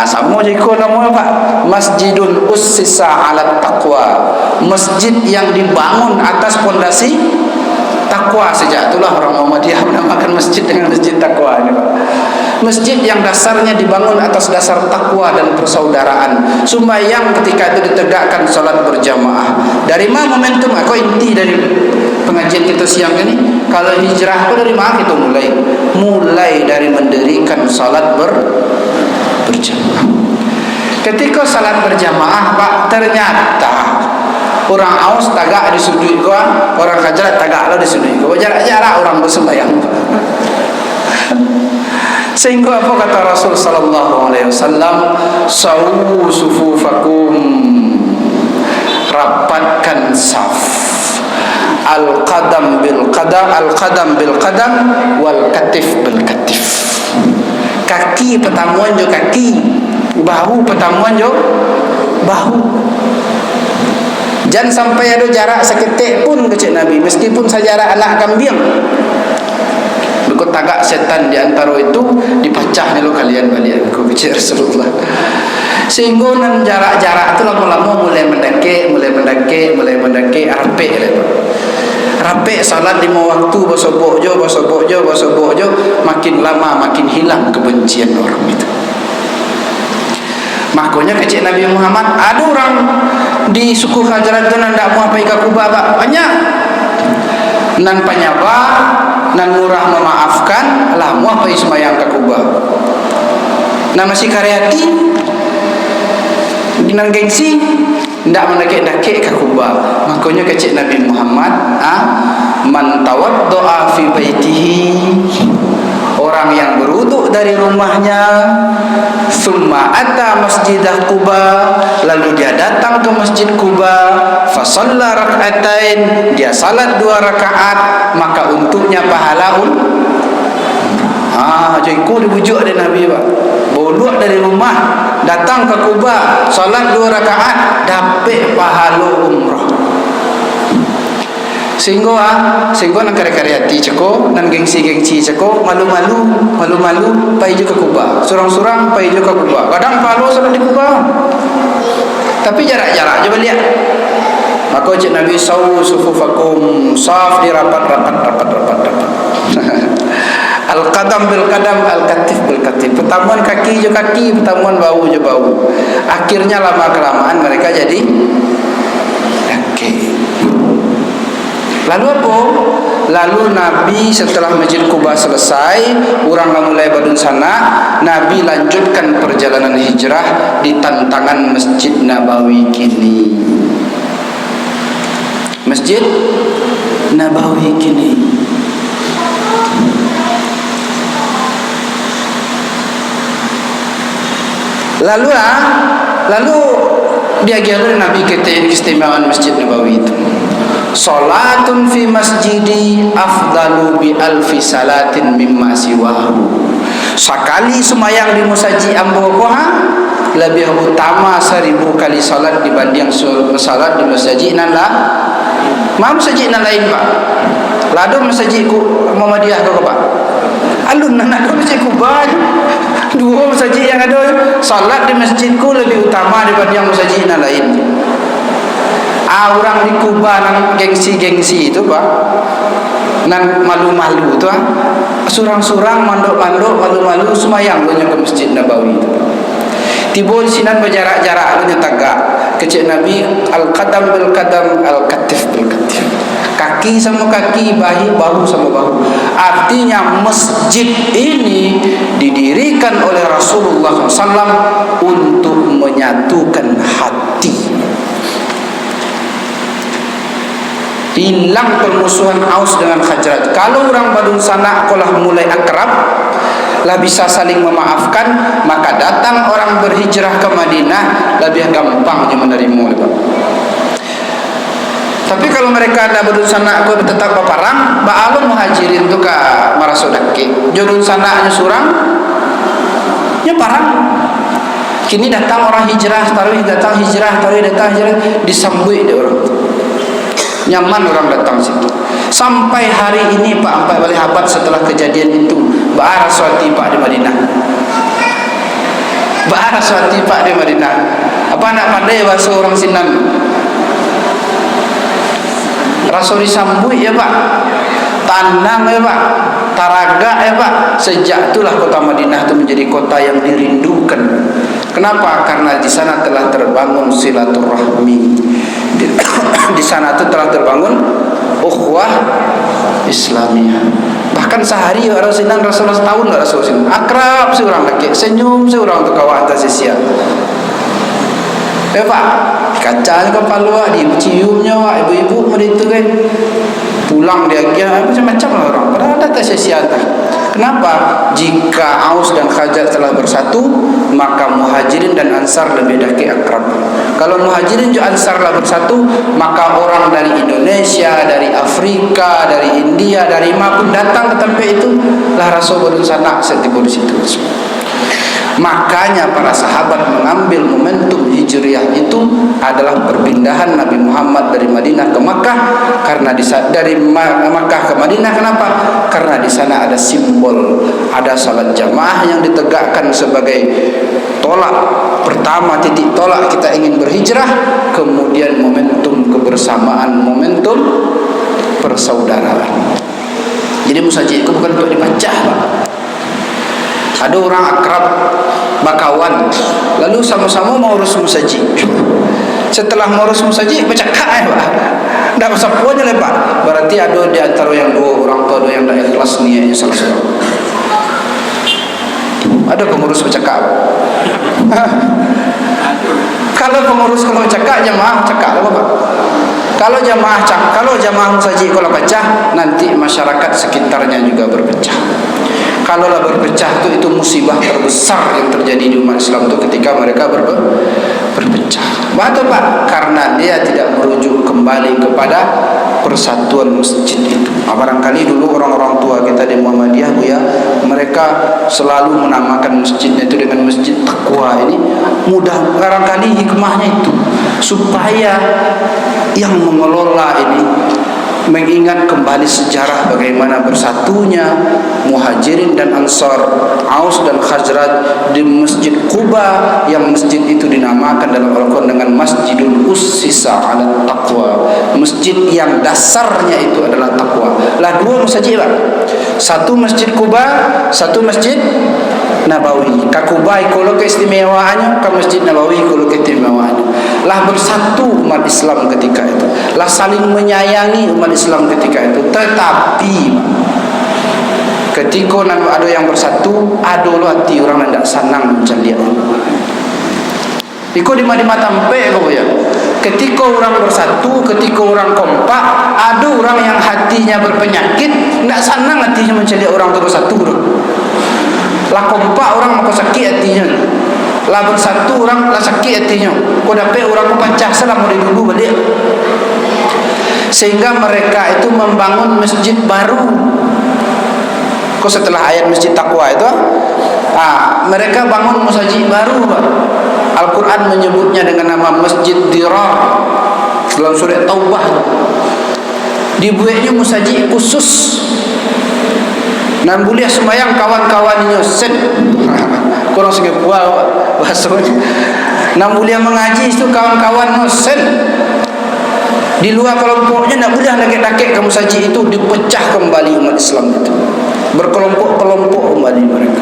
Sama je ikut nama, Pak. Masjidun ussisa 'ala taqwa. Masjid yang dibangun atas fondasi takwa. Sejak itulah orang Muhammadiyah menamakan masjid dengan Masjid Takwa ini, Pak. Masjid yang dasarnya dibangun atas dasar takwa dan persaudaraan. Sembahyang ketika itu ditegakkan salat berjamaah. Dari mana momentum? Aku inti dari pengajian kita siang ini. Kalau hijrah itu dari mana kita mulai? Mulai dari mendirikan salat berjamaah. Ketika salat berjamaah, Pak, ternyata orang Aus tagak di sudut gua, orang Khazraj tagak lah di sudut gua. Jarak-jarak orang bersembahyang. Sehingga apa kata Rasul sallallahu alaihi wasallam? Sawu sufufakum. Rapatkan saf. Al-qadam bil qadam, al-qadam bil qadam, wal katif bil katif. Kaki pertemuan jo kaki, bahu pertemuan jo bahu. Jangan sampai ada jarak seketik pun kecil Nabi, meskipun sejarak anak kambing. Berikut tagak setan di antara itu dipecah ni lo kalian kau kecil Rasulullah. Sehingga nan jarak-jarak itu lama-lama mulai mendekik, rapik le. Rapik salat 5 waktu bersobok jo, makin lama makin hilang kebencian orang itu. Makanya kecil Nabi Muhammad, ada orang di suku Khazraj itu tidak mau apa ika Kubah, Pak. Banyak nan penyapa, nan murah memaafkan, lah mau apa sembahyang ke Kubah. Nan masih karyati, nan gengsi, tidak mendekik-dekik ke Kubah. Makanya kecil Nabi Muhammad, man tawaddo'a fi baitihi, orang yang berwuduk dari rumahnya, summa ata masjidah Quba, lalu dia datang ke Masjid Quba, fa shalla rak'atain, dia salat 2 rakaat, maka untuknya pahala jadi ku dibujuk oleh Nabi, Pak. Bolak dari rumah datang ke Quba, salat 2 rakaat, dapat pahala umrah. Sehingga nak karya-karyati ceko, nan gengsi-gengsi ceko, malu-malu pai juga ke Kubah. Surang-surang pai juga ke Kubah. Kadang palu salat di Kubah. Tapi jarak-jarak je lihat. Maka cik Nabi sawu sufufakum, saf di rapat. Al-qadam bil qadam, al-katif bil katif. Pertemuan kaki je kaki, pertemuan bau je bau. Akhirnya lama-kelamaan mereka jadi okay. Lalu apa? Lalu Nabi setelah Masjid Quba selesai, orang mulai badun sana, Nabi lanjutkan perjalanan hijrah di tantangan Masjid Nabawi kini. Masjid Nabawi kini. Lalu diajarkan Nabi kita keistimewaan Masjid Nabawi itu. Salatun fi masjidi afdalu bi alfi salatin mimma siwahu. Sekali semayang di masjid ambo koha lebih utama 1000 kali salat dibanding salat di masjid nan lah. Mam masjid nan lain Pak. Lado masjid ku Muhammadiyah ke Pak. Alun nan ada masjid ku banyak. Dua masjid yang ada salat di masjidku lebih utama daripada yang masjid yang lain. Orang di Kuba nang gengsi-gengsi itu Pak, nang malu-malu tu surang-surang, mandok-mandok, malu-malu semayang ke Masjid Nabawi itu. Tiba di sini berjarak-jarak tegak. Kecil Nabi al-qadam bil qadam, al-katif bil katif. Kaki sama kaki, bahu sama bahu. Artinya masjid ini didirikan oleh Rasulullah SAW untuk menyatukan hati. Hilang permusuhan Aus dengan Khazraj. Kalau orang Badun sana kolah mulai akrab, lah bisa saling memaafkan, maka datang orang berhijrah ke Madinah lebih gampangnya menerima. Tapi kalau mereka ada Badun sana ko tetap paparang, baalun muhajirin tu ka marasodake. Jodun sana nya surang, nya parang. Kini datang orang hijrah, datang hijrah, disambui dia orang. Nyaman orang datang situ. Sampai hari ini Pak, 4 kali abad setelah kejadian itu, Ba'ara Swati Pak di Madinah. Ba'ara Swati Pak di Madinah. Apa nak pandai bahasa orang Sinan? Rasul disambut ya Pak, tandang ya Pak, taraga ya Pak. Sejak itulah kota Madinah itu menjadi kota yang dirindukan. Kenapa? Karena di sana telah terbangun silaturahmi. Di sana itu telah terbangun ukhuwah Islamiyah. Bahkan sehari orang Sinan Rasulullah setahun nggak Rasul Sinan akrab seorang lagi, senyum seorang untuk kawan atas siap. Pak, kacanya kepala diciumnya wak ibu-ibu itu kan pulang dia macam-macam lah orang. Padahal ada tersesiatan. Kenapa? Jika Aus dan Khazraj telah bersatu, maka Muhajirin dan Ansar lebih daki akrab. Kalau Muhajirin dan Ansar telah bersatu, maka orang dari Indonesia, dari Afrika, dari India, dari mana pun datang ke tempat itu, lah Rasul berusaha setiap di situ. Makanya para sahabat mengambil momentum hijriah itu adalah perpindahan Nabi Muhammad dari Madinah ke Makkah. Karena dari Makkah ke Madinah, kenapa? Karena di sana ada simbol, ada salat jamaah yang ditegakkan sebagai tolak pertama, titik tolak kita ingin berhijrah. Kemudian momentum kebersamaan, momentum persaudaraan. Jadi musajid itu bukan untuk dibaca Pak. Ada orang akrab bakawan, lalu sama-sama mau urus musajid. Setelah mau urus musajid bercakap Pak, tidak usah punya Pak. Berarti ada di antara yang dua orang tua ada yang tidak ikhlas niatnya salah seorang. Ada pengurus bercakap. Kalau pengurus kalau bercakap, jamaah cakap apa Pak? Kalau jamaah musajid kalau pecah, nanti masyarakat sekitarnya juga berpecah. Kalaulah berpecah itu musibah terbesar yang terjadi di umat Islam itu ketika mereka berpecah. Betul Pak, karena dia tidak merujuk kembali kepada persatuan masjid itu. Barangkali dulu orang-orang tua kita di Muhammadiyah Bu ya, mereka selalu menamakan masjidnya itu dengan masjid takwa ini. Mudah barangkali hikmahnya itu supaya yang mengelola ini mengingat kembali sejarah bagaimana bersatunya Muhajirin dan Ansar, Aus dan Khazraj di Masjid Quba, yang masjid itu dinamakan dalam Al-Quran dengan Masjidul Ussisa 'ala Taqwa, masjid yang dasarnya itu adalah takwa. Lah dua masjid Pak, satu Masjid Quba, satu Masjid Nabawi. Ka Quba kalau keistimewaannya, ke Masjid Nabawi kalau keistimewaannya. Lah bersatu umat Islam ketika itu, lah saling menyayangi umat Islam ketika itu. Tetapi ketika ada yang bersatu, ada hati orang yang tidak senang mencari. Iko di mana tampe kau ya. Ketika orang bersatu, ketika orang kompak, ada orang yang hatinya berpenyakit, tidak senang hatinya mencari orang itu bersatu. Lah kompak orang mau sakit hatinya. lah bersatu orang lah sakit hatinya. Kau dapat orang kau pecah selama di dulu balik. Sehingga mereka itu membangun masjid baru. Kau setelah ayat masjid takwa itu, mereka bangun masjid baru. Al-Quran menyebutnya dengan nama Masjid Dirar dalam surah Taubah. Dibuatnya masjid khusus. Nan boleh sembahyang kawan-kawannya sen. Kurang sikit kuat bahasanya. Nan boleh mengaji itu kawan-kawan sen. Di luar kelompoknya tidak boleh lagi-lagi ke masjid itu, dipecah kembali umat Islam itu. Berkelompok-kelompok kembali mereka.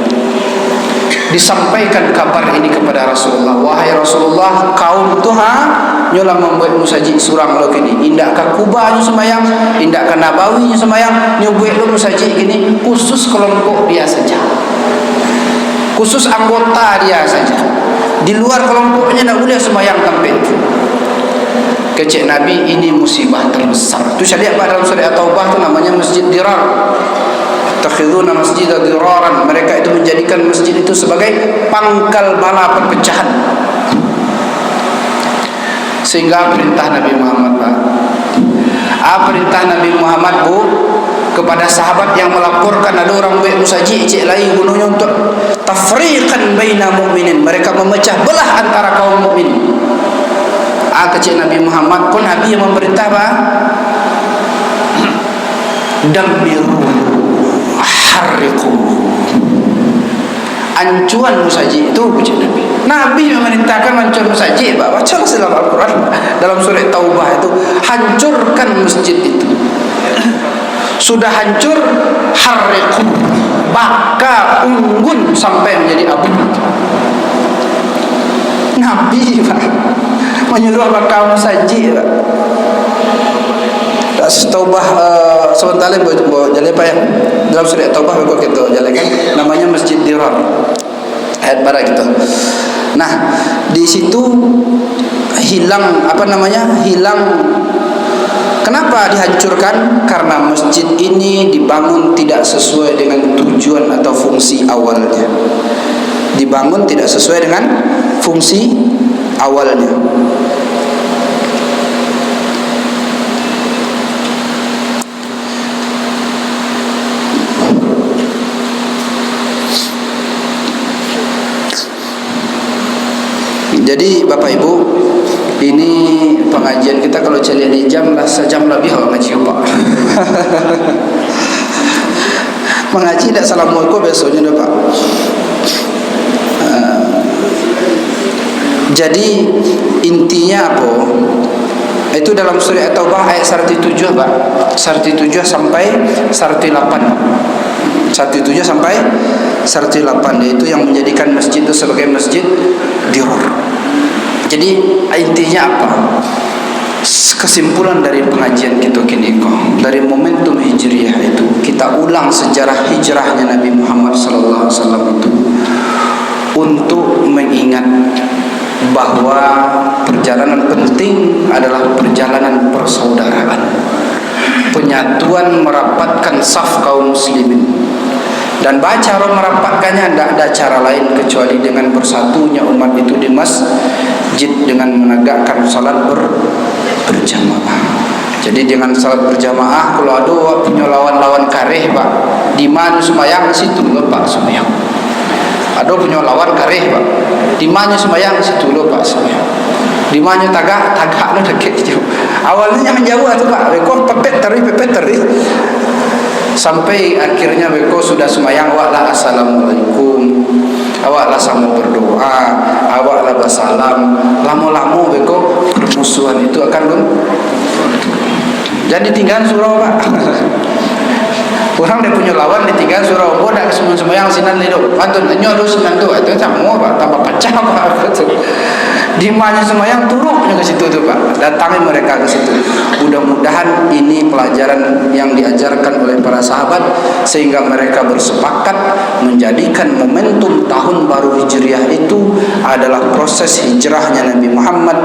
Disampaikan kabar ini kepada Rasulullah. Wahai Rasulullah, kaum tu nyolah membuat masjid surang lo kini. Indak ke Kuba sembahyang, indak ke Nabawi sembahyang, nyubuat lo masjid kini khusus kelompok dia saja. Khusus anggota dia saja. Di luar kelompoknya tidak boleh sembahyang sampai itu. Kecik Nabi, ini musibah terbesar. Tu saya lihat dalam surah At-Taubah tu namanya Masjid Dirar. Takhiduna masjidah diraran. Mereka itu menjadikan masjid itu sebagai pangkal bala perpecahan. Sehingga perintah Nabi Muhammad, perintah Nabi Muhammad kepada sahabat yang melaporkan ada orang buat masjid cik lain gunanya untuk tafriqan baina mu'minin. Mereka memecah belah antara kaum mukmin. Kecil Nabi Muhammad pun Nabi yang memerintah damiru harriqu, ancuan masjid itu puji Nabi. Nabi memerintahkan hancur masjid. Baca dalam Al-Quran dalam surah Taubah itu, hancurkan masjid itu. Sudah hancur, harriqu, bakar, unggun sampai menjadi abu. Nabi menyuruh bakar masjid. Taubah sebentar lagi jalan apa ya? Dalam surah Taubah kalau kita jalankan namanya Masjid Dirar. Ayat bara gitu. Nah, di situ hilang hilang. Kenapa dihancurkan? Karena masjid ini dibangun tidak sesuai dengan tujuan atau fungsi awalnya. Dibangun tidak sesuai dengan fungsi awalnya. Jadi Bapak Ibu, ini pengajian kita kalau saya lihat di jam lah sejam lebih ngaji Pak. Mengaji tidak assalamualaikum besoknya dah Pak. Jadi intinya apa? Itu dalam surah At-Taubah ayat 107 Pak. 107 sampai 108. 107 sampai 108, yaitu yang menjadikan masjid itu sebagai masjid dirar. Jadi intinya apa? Kesimpulan dari pengajian kita kini dari momentum hijriah itu, kita ulang sejarah hijrahnya Nabi Muhammad SAW itu untuk mengingat bahwa perjalanan penting adalah perjalanan persaudaraan, penyatuan, merapatkan saf kaum muslimin. Dan cara merapatkannya tidak ada cara lain kecuali dengan bersatunya umat itu di masjid dengan menegakkan salat berjamaah. Jadi dengan salat berjamaah, kalau ada punya lawan-lawan kareh Pak, di mana sembahyang situ lo Pak sembahyang. Ada punya lawan kareh Pak, di mana sembahyang situ lo Pak sembahyang. Di mana tagak lo dekat jauh. Awalnya yang jauh itu Pak, kok pepet teri. Sampai akhirnya beko sudah sembahyang, awaklah assalamualaikum, awaklah sama berdoa, awaklah bersalam. Lama-lama beko permusuhan itu akan jadi tinggal surau Pak. Orang dia punya lawan ditinggal surau, bodak sembahyang sinan lido. Pantun nyodo sinan tu itu sama Pak, tambah pecah Pak. Di mana sembahyang turunnya ke situ tu Pak. Datangi mereka ke situ. Mudah-mudahan ini pelajaran yang diajarkan oleh para sahabat sehingga mereka bersepakat menjadikan momentum tahun baru Hijriah itu adalah proses hijrahnya Nabi Muhammad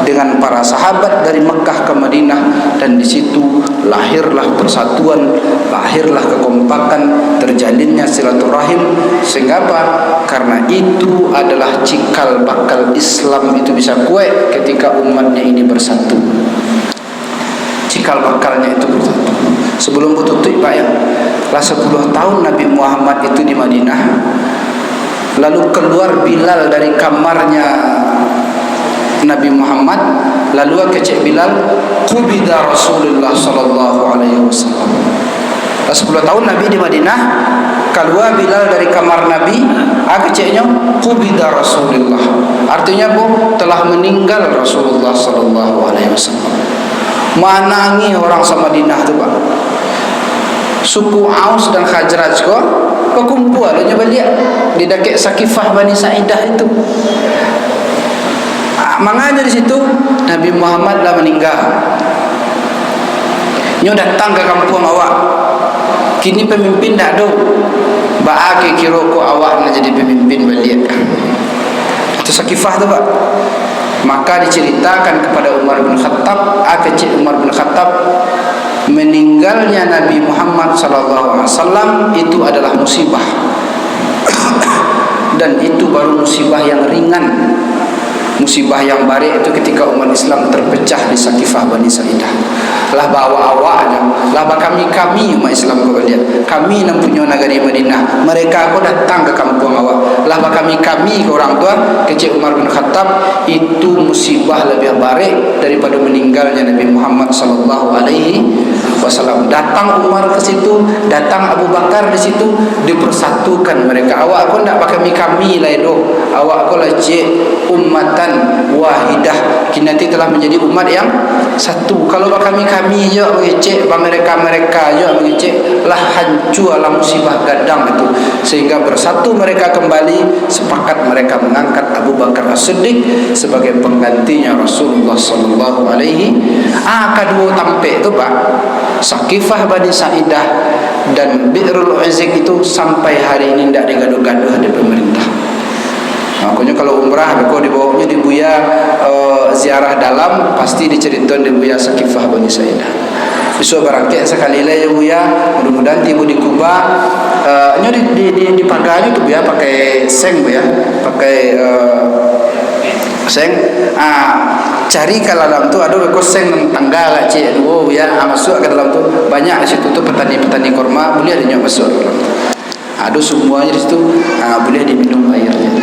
dengan para sahabat dari Mekah ke Madinah, dan di situ lahirlah persatuan, lahirlah kekompakan, terjalinnya silaturahim Sehingga apa? Karena itu adalah cikal bakal Islam itu bisa kuat ketika umatnya ini bersatu. Cikal bakalnya itu bersatu. Sebelum betul-betul Pak ya, lah 10 tahun Nabi Muhammad itu di Madinah, lalu keluar Bilal dari kamarnya Nabi Muhammad, lalu kecek Bilal, qubida Rasulullah sallallahu alaihi wasallam. 10 tahun Nabi di Madinah, keluar Bilal dari kamar Nabi, keceknya qubida Rasulullah. Artinya apa? Telah meninggal Rasulullah sallallahu alaihi wasallam. Manangi orang sama Madinah tu Pak. Suku Aus dan Khazraj kok berkumpul aja balik di dekat Sakifah Bani Sa'idah itu. Manganya di situ Nabi Muhammad dah meninggal. Nyo datang ke kampung awak. Kini pemimpin dak do. Ba ke kira ko awak nak jadi pemimpin balik. Itu Sakifah tu Pak. Maka diceritakan kepada Umar bin Khattab, kecil Umar bin Khattab, meninggalnya Nabi Muhammad sallallahu alaihi wasallam itu adalah musibah. Dan itu baru musibah yang ringan. Musibah yang barik itu ketika umat Islam terpecah di Sakifah Bani Sa'idah. Lah bawa awaknya, lah kami umat Islam kau lihat. Kami yang punya negeri Madinah, mereka aku datang ke kampung awak. Lah kami orang tua kecil Umar bin Khattab, itu musibah lebih barik daripada meninggalnya Nabi Muhammad sallallahu alaihi wasallam. Datang Umar ke situ, datang Abu Bakar di situ, dipersatukan mereka. Awak aku ndak kami lah itu. Awak aku lah ummatan wahidah. Kini nanti telah menjadi umat yang satu. Kalau kami je mengecek, mereka je mengecek, lah hancur lah musibah gadang itu. Sehingga bersatu mereka kembali, sepakat mereka mengangkat Abu Bakar As-Siddiq sebagai penggantinya Rasulullah sallallahu alaihi. Kedua tampik itu Pak, Sakifah Bani Sa'idah dan Bi'rul Uzik itu sampai hari ini tidak digaduh-gaduh di pemerintah. Makanya kalau umrah beko dibawanya di Buya ziarah dalam pasti diceritakan di Buya Sakifah Bani Sa'idah. Besok barangkali sekali lagi ya Buya, mudah-mudahan tiba di Kuba. Di paganya tu Buya pakai seng Buya, pakai seng. Cari ke dalam tu ada beko seng tangga lah cik. Oh ya, masuk ke dalam tu banyak di situ tu petani-petani kurma, boleh ada masuk dalam tu. Ada semuanya di situ, boleh diminum airnya.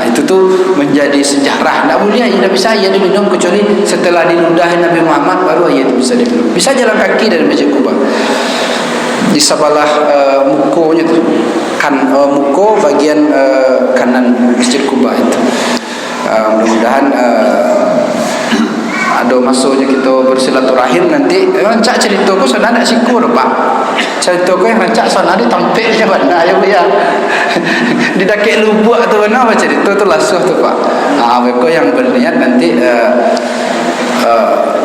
Itu tuh menjadi sejarah. Tak boleh, tidak bisa ia diminum kecuali setelah diludahi Nabi Muhammad baru ia bisa diminum. Bisa jalan kaki dari Masjid Kuba. Di sebelah mukonya tu, muko bagian kanan Masjid Kuba itu. Mudah-mudahan ada masuknya kita bersilaturahim nanti. Rancak cerita ko sana nak sikur Pak. Cerita ko yang rancak sana di tampil je mana ya Buya. Di dakek lubuk tu mana cerita tu lasuh tu Pak. Mereka yang berniat nanti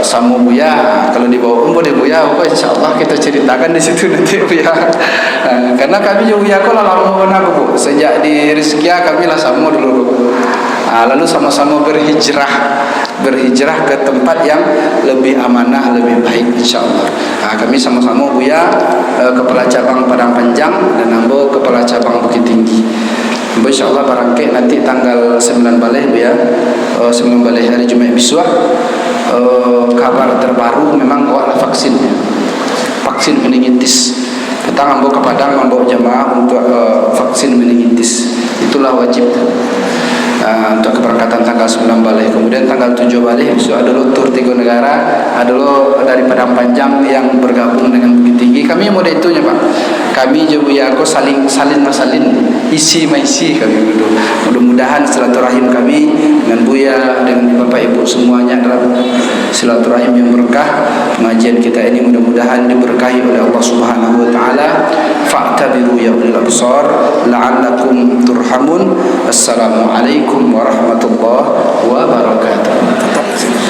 sama Buya, kalau dibawa boleh Buya, insya-Allah kita ceritakan di situ nanti Buya. Karena kami juga Buya ko lama aku Bu. Sejak di Rizkia kami lah sama dulu. Lalu sama-sama berhijrah ke tempat yang lebih amanah, lebih baik insya-Allah. Kami sama-sama Buya kepala cabang Padang Panjang dan Ambo kepala cabang Bukit Tinggi. Insya-Allah barangkali nanti tanggal 9 Baleh Buya, 9 Baleh hari Jumat besok, kabar terbaru memang awak vaksin meningitis. Petang Ambo ke Padang membawa jamaah untuk vaksin meningitis. Itulah wajib. Untuk keberangkatan tanggal 9 Baleh. Kemudian tanggal 7 Baleh besok ada tur 3 negara, ada dari Padang Panjang yang bergabung dengan Bukit Tinggi. Kami model itunya Pak. Kami je Buya aku salin isi maisi kami dulu. Mudah-mudahan silaturahim kami dengan Buya, dengan Bapak Ibu semuanya adalah silaturahim yang berkah. Pengajian kita ini mudah-mudahan diberkahi oleh Allah Subhanahu wa taala. Fa'tabiru ya ulil absar la'allakum turhamun. Assalamualaikum warahmatullahi wabarakatuh.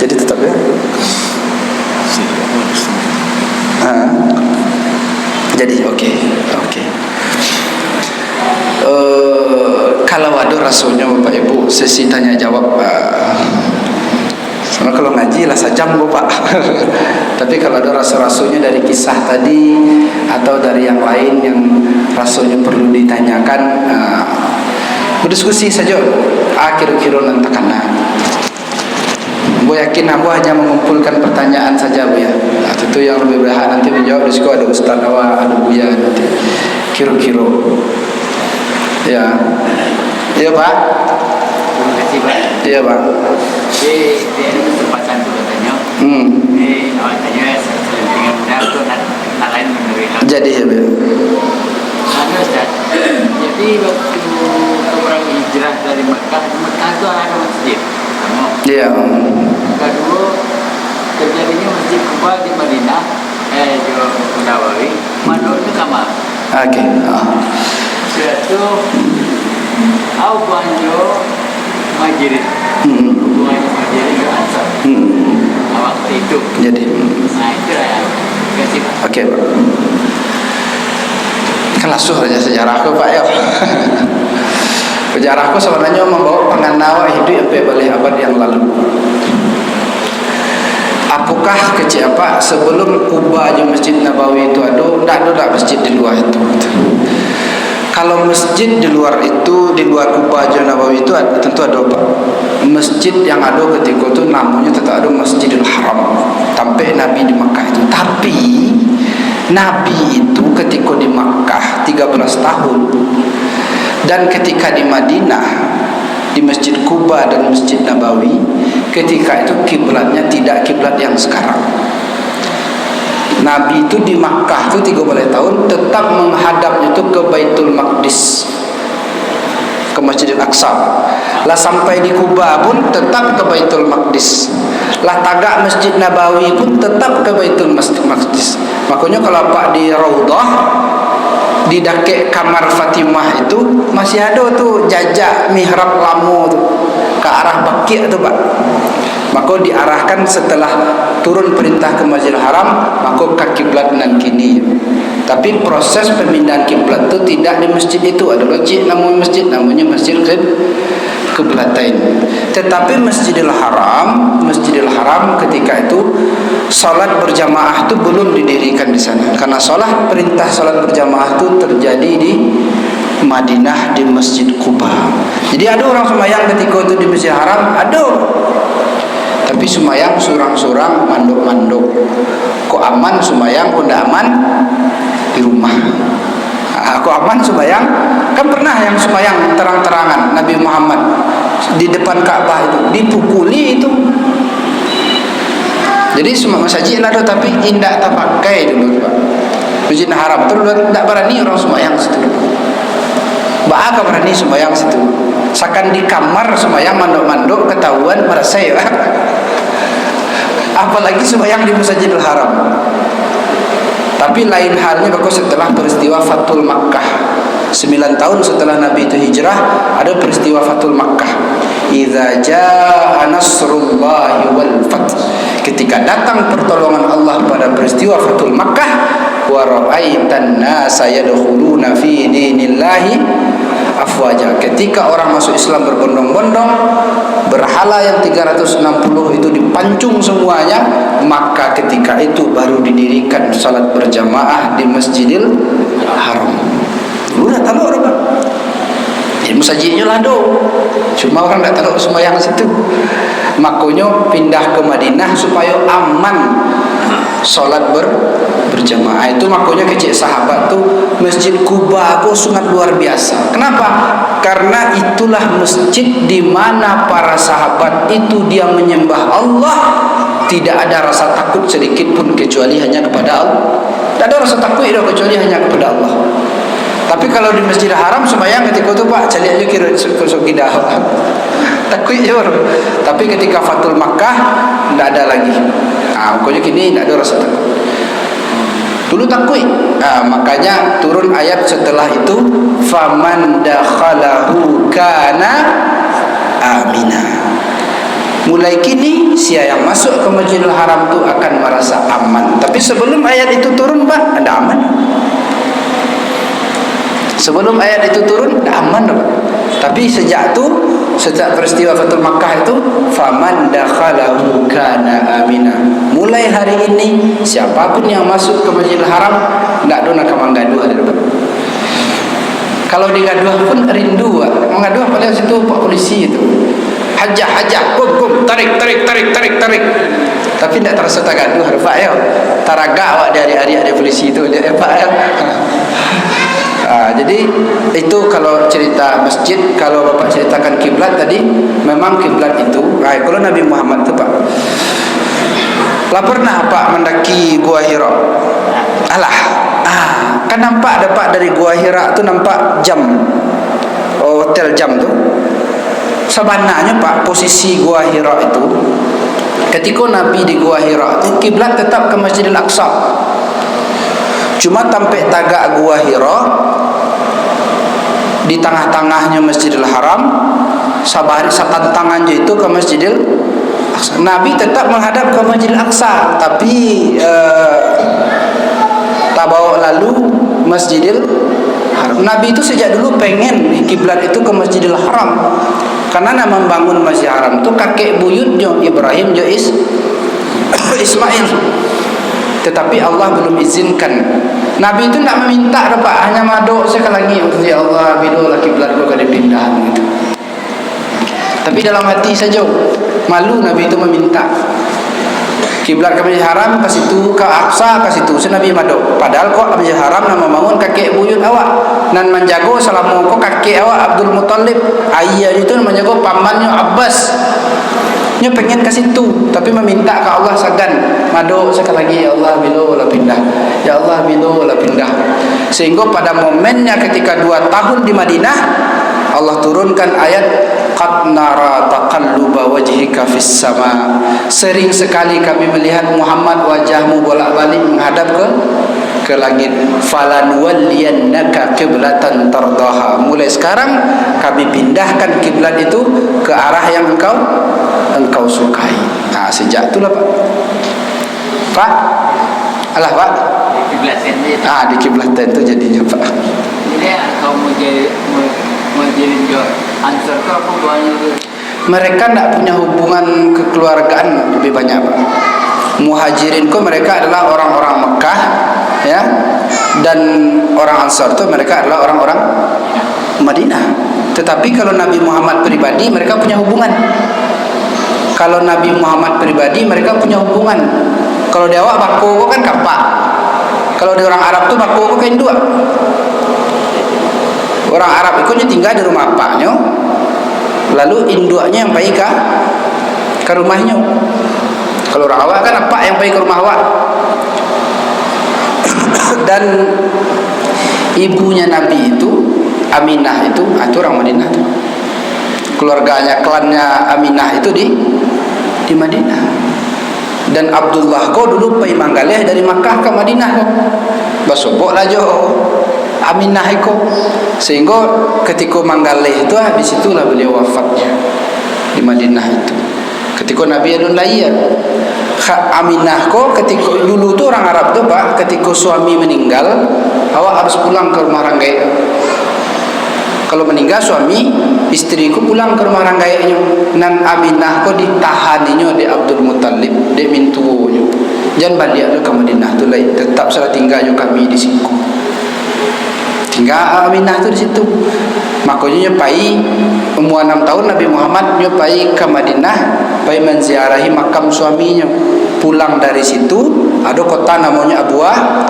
Jadi tetap ya. Jadi okey. Kalau ada rasanya Bapak Ibu sesi tanya jawab Soalnya kalau ngaji lah sejam Pak. Tapi kalau ada rasul-rasulnya dari kisah tadi atau dari yang lain yang rasulnya perlu ditanyakan, berdiskusi saja. Kira-kira nanti karena Bu yakin aku hanya mengumpulkan pertanyaan saja Bu ya. Itu yang lebih baik nanti menjawab. Di situ ada Ustaz Awa, ada Buya nanti. Kira-kira. Ya. Iya Pak. Terima kasih Pak. Iya Pak. Di kesempatan itu katanya. Awalnya selentingan muda itu nak lain menerima. Jadi ya Bu. Ustaz. Jadi waktu orang hijrah dari Mekah itu ada masjid. Iya. Kedua, terjadinya masjid Kuba di Madinah, di Nawawi, Madinah itu kamar. Oke. Suatu, aku banjo majirid, majirid ke Ansar. Waktu itu. Jadi. Nah itu ya. Oke Pak. Kan lasuh aja sejarahku Pak ya. Sejarahku sebenarnya membawa penganawa hidup sampai balik abad yang lalu. Apakah kecil apa sebelum Kuba aja Masjid Nabawi itu ada masjid di luar itu. Kalau masjid di luar itu, di luar Kuba aja Nabawi itu tentu ada Pak. Masjid yang ada ketika itu namanya tetap ada Masjidil Haram. Sampai Nabi di Makkah itu. Tapi Nabi itu ketika di Makkah 13 tahun. Dan ketika di Madinah, di Masjid Kuba dan Masjid Nabawi, ketika itu kiblatnya tidak kiblat yang sekarang. Nabi itu di Makkah itu 13 tahun tetap menghadapnya itu ke Baitul Maqdis, ke Masjidil Aqsa. Lah sampai di Kuba pun tetap ke Baitul Maqdis. Lah tagak Masjid Nabawi pun tetap ke Baitul Maqdis. Makanya kalau Pak di Raudhah, di dakek kamar Fatimah itu masih ada tuh jajak mihrab lama tuh ke arah Baqi' tuh Pak. Maka diarahkan setelah turun perintah ke Masjidil Haram, maka ke kiblat nan kini. Tapi proses pemindahan kiblat itu tidak di masjid itu, ada masjid namanya Masjid Qiblatain. Tetapi Masjidil Haram ketika itu salat berjamaah itu belum didirikan di sana. Karena perintah salat berjamaah itu terjadi di Madinah di Masjid Quba. Jadi ada orang sembahyang ketika itu di Masjidil Haram, ada. Tapi sembahyang surang-surang, manduk-manduk. Kok aman sembahyang, kok tidak aman di rumah. Kok aman sembahyang? Kan pernah yang sembahyang terang-terangan Nabi Muhammad di depan Ka'bah itu dipukuli itu. Jadi semua masjid ada tapi indah tak pakai dulu Pak. Masjid Haram tu tidak berani orang sembahyang situ. Baka berani sembahyang situ. Sakan di kamar sembahyang manduk-manduk ketahuan merasa ya. Apalagi sembahyang di Masjidil Haram. Tapi lain halnya kalau setelah peristiwa Fathul Makkah. 9 tahun setelah Nabi itu hijrah, ada peristiwa Fathul Makkah. Idza jaa nasrullahi wal fath. Ketika datang pertolongan Allah pada peristiwa Fathul Makkah, wa ra'aitan nasa yadkhuluna fi dinillahi afwaja. Ketika orang masuk Islam berbondong-bondong, berhala yang 360 itu dipancung semuanya, maka ketika itu baru didirikan salat berjamaah di Masjidil Haram. Dulu dah tahu orang masjidnya lah do, cuma orang tak tahu sembahyang situ. Makanya pindah ke Madinah supaya aman solat berjamaah. Itu makanya kecil sahabat tu Masjid Quba aku sangat luar biasa. Kenapa? Karena itulah masjid di mana para sahabat itu dia menyembah Allah, tidak ada rasa takut sedikit pun kecuali hanya kepada Allah. Tidak ada rasa takut itu kecuali hanya kepada Allah. Tapi kalau di Masjidil Haram sembahyang ketika itu Pak, cari aja kira kidah. Takut je orang. Tapi ketika Fathul Makkah tidak ada lagi. Pokoknya kini tidak ada rasa takut. Dulu takut. Makanya turun ayat setelah itu, faman dakhalahu kana amina. Mulai kini siapa yang masuk ke Masjidil Haram itu akan merasa aman. Tapi sebelum ayat itu turun Pak, ada aman. Sebelum ayat itu turun, dah aman Pak. Tapi sejak itu sejak peristiwa Fatul Makkah itu, faman dakhalahu kana amina. Mulai hari ini siapapun yang masuk ke Masjidil Haram ndak dona kamanggaduh ada depan. Kalau digaduh pun rindu, mengaduh pada situ Pak Polisi itu. Hajah, kum, tarik. Tapi tidak terasa tagaduh, Pak ya. Taraga awak dari adik-adik polisi itu, Pak ya. Jadi itu kalau cerita masjid. Kalau Bapak ceritakan kiblat tadi, memang kiblat itu. Kalau Nabi Muhammad itu Pak, lah pernah Pak mendaki Gua Hira. Alah, kan nampak ada Pak dari Gua Hira tu nampak jam, hotel jam tu. Sebenarnya Pak, posisi Gua Hira itu, ketika Nabi di Gua Hira itu kiblat tetap ke Masjidil Aqsa. Cuma sampai tagak Gua Hira, di tengah-tengahnya Masjidil Haram, sabari tantangannya itu ke Masjidil Aqsa. Nabi tetap menghadap ke Masjidil Aqsa, tapi tak bawa lalu Masjidil Haram. Nabi itu sejak dulu pengen kiblat itu ke Masjidil Haram, karena membangun Masjidil Haram itu kakek buyutnya Ibrahim Ismail. Tetapi Allah belum izinkan. Nabi itu tidak meminta Pak, hanya madok sekali lagi, ya Allah bila kiblat kau kada pindah gitu. Tapi dalam hati saja malu Nabi itu meminta kiblat ke Masjidil Haram, ke situ, ke Aqsa, ke situ. Nabi madok. Padahal kok Masjidil Haram nama bangun kakek buyut awak dan menjago selama kok kakek awak Abdul Muttalib, ayah itu menjago pamannya Abbas. Nya pengen ke situ, tapi meminta ke Allah sagan. Madok sekali lagi, ya Allah bila lah pindah. Ya Allah bila lah pindah. Sehingga pada momennya ketika 2 tahun di Madinah, Allah turunkan ayat qad nara taqalluba wajhika fis sama. Sering sekali kami melihat Muhammad wajahmu bolak-balik menghadap ke langit. Falan walliyannaka qiblatan tardaha. Mulai sekarang kami pindahkan kiblat itu ke arah yang engkau sukai. Sejak itulah Pak. Alah Pak. Di kiblatan itu jadinya Pak. Jadi kau mau jadi Ansar itu apa buahnya? Mereka tidak punya hubungan kekeluargaan lebih banyak Pak. Muhajirin itu mereka adalah orang-orang Mekah, ya, dan orang Ansar itu mereka adalah orang-orang Madinah. Tetapi kalau Nabi Muhammad pribadi mereka punya hubungan. Kalau Nabi Muhammad pribadi mereka punya hubungan. Kalau di awak bako kan kapak. Kalau di orang Arab tu bako kan dua. Orang Arab itu tinggal di rumah apanya, lalu induaknya yang pergi ke rumahnya. Kalau orang awak kan apa yang pergi ke rumah awak. Dan ibunya Nabi itu Aminah itu orang Madinah. Keluarganya, klannya Aminah itu di Madinah. Dan Abdullah kau dulu pergi manggaleh dari Makkah ke Madinah kau. Basobok lah jo Aminah itu. Sehingga ketika manggaleh itu habis itulah beliau wafatnya di Madinah itu. Ketika Nabi adun lahir, Aminah ko ketika dulu tu orang Arab tu Pak, ketika suami meninggal, awak harus pulang ke rumah ranggai. Kalau meninggal suami, istriku pulang ke rumah ranggainya. Nan Aminah ko ditahaninya di Abdul Muttalib, di mintuonya. Jangan balik ke Madinah tu lain, tetap salah tinggalnya kami di situ. Tinggal Aminah tu di situ. Makanya nyopai umur 6 tahun Nabi Muhammad nyopai ke Madinah, pai menziarahi makam suaminya. Pulang dari situ ada kota namanya Abuah,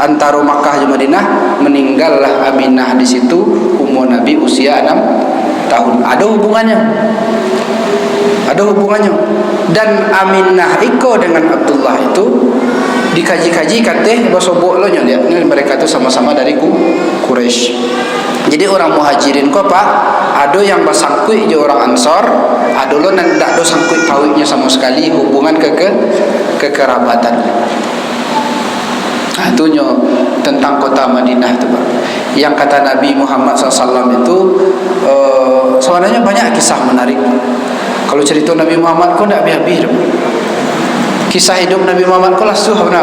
antara Makkah dan Madinah. Meninggallah Aminah di situ umur Nabi usia 6 tahun. Ada hubungannya. Dan Aminah iko dengan Abdullah itu dikaji-kaji katanya basobok lo lihat mereka itu sama-sama dari Quraisy. Jadi orang Muhajirin ko Pak, ada yang bersangkut je orang Ansar, ada lo nan tak ada sangkut pawitnya sama sekali hubungan kekerabatan. Itunya tentang kota Madinah itu Pak. Yang kata Nabi Muhammad SAW itu sebenarnya banyak kisah menarik. Kalau cerita Nabi Muhammad kau tidak habis-habis. Kisah hidup Nabi Muhammad kau lasu apa?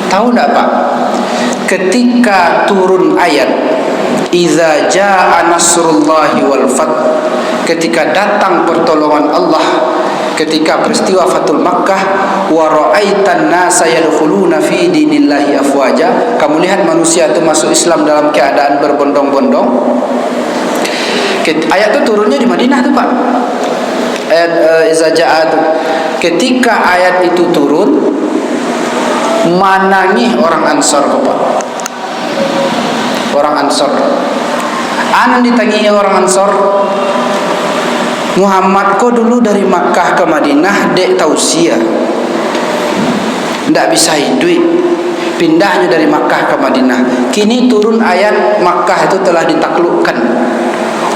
Tahu tak Pak? Ketika turun ayat Idza jaa nasrullahi wal fath, ketika datang pertolongan Allah, ketika peristiwa Fathul Makkah, wa ra'aitan nasa yadkhuluna fi dinillahi afwaja, kamu lihat manusia itu masuk Islam dalam keadaan berbondong-bondong. Ayat itu turunnya di Madinah tuh Pak. Ayat idza jaa itu. Ketika ayat itu turun, manangi orang Ansar Pak. Orang Ansar. Anu ditangi orang Ansar, Muhammad kok dulu dari Makkah ke Madinah dek tausiah, ndak bisa hidup, pindahnya dari Makkah ke Madinah. Kini turun ayat Makkah itu telah ditaklukkan.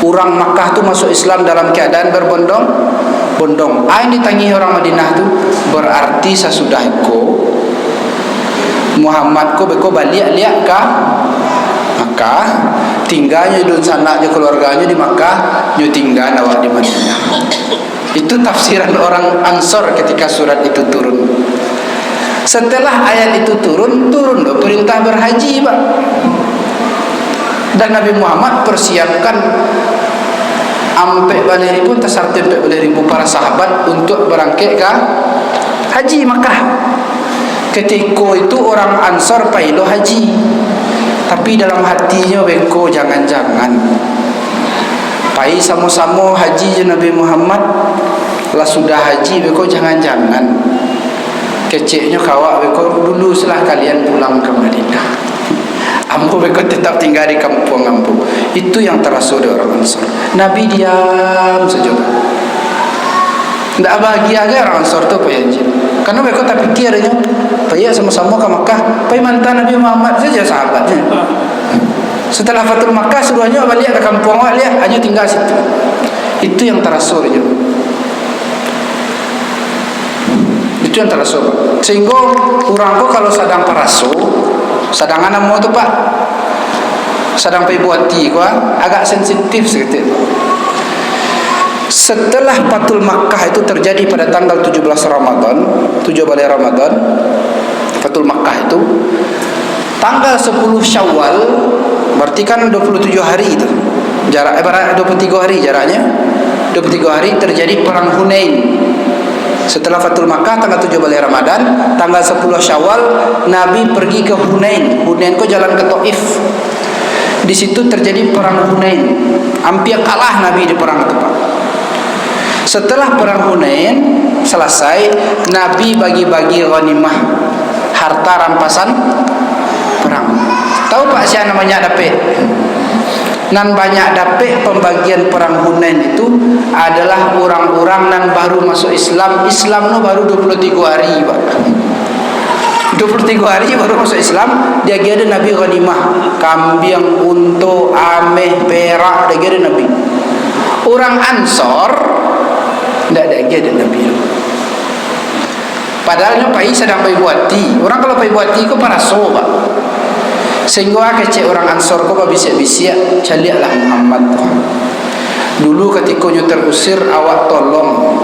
Orang Makkah tu masuk Islam dalam keadaan berbondong-bondong. Ain ditangi orang Madinah tu, berarti sesudah ko Muhammad ko beko balik liak ka Makkah, tinggalnya di sana je keluarganya di Makkah, nyu tinggal awak di Madinah. Itu tafsiran orang Ansor ketika surat itu turun. Setelah ayat itu turun loh perintah berhaji Pak. Dan Nabi Muhammad persiapkan ampe balik ribu, tasarti ampe balik ribu para sahabat untuk berangkat ke haji Makkah. Ketika itu orang Ansor paido haji, tapi dalam hatinya beko jangan-jangan pai sama-sama haji je Nabi Muhammad, lah sudah haji beko jangan-jangan keceknya kawak beko dulu setelah kalian pulang ke Madinah. Ambo beko tetap tinggal di kampung ambo. Itu yang terasa dari orang Ansor. Nabi diam saja. Tidak bahagia ke orang Ansor tu payah je. Karena beko tak pikirnya payah sama-sama ke Makkah, payah mantan Nabi Muhammad saja sahabatnya. Setelah Fathul Makkah suruhnya balik ke kampung awak lihat, hanya tinggal situ. Itu yang terasa je. Itu yang terasa. Sehingga orang ko kalau sedang paraso, sadangan amo tu Pak, sedang pergi buati gua agak sensitif sedikit. Setelah Fathul Makkah itu terjadi pada tanggal 17 Ramadan, 7 balik Ramadan, Fathul Makkah itu tanggal 10 Syawal, berarti kan 27 hari itu. Jarak 23 hari jaraknya. 23 hari terjadi perang Hunain. Setelah Fathul Makkah tanggal 7 balik Ramadan, tanggal 10 Syawal Nabi pergi ke Hunain. Hunain ko jalan ke Taif. Di situ terjadi perang Hunain. Hampir kalah Nabi di perang itu Pak. Setelah perang Hunain selesai, Nabi bagi-bagi ghanimah, harta rampasan perang. Tahu Pak siapa namanya dapat? Nan banyak dapat pembagian perang Hunain itu adalah orang-orang nan baru masuk Islam. Islam no baru 23 hari Pak. 23 hari baru masuk Islam, dia ada Nabi ghanimah, kambing, unta, ameh, perak, dia ada Nabi. Orang Ansor tidak ada Nabi. Padahal pai sedang pai buati. Orang kalau pai buati ko para soba. Sehingga kecek orang Ansor ko bisik-bisik caliaklah Muhammad. Dulu ketika nyu terusir awak tolong.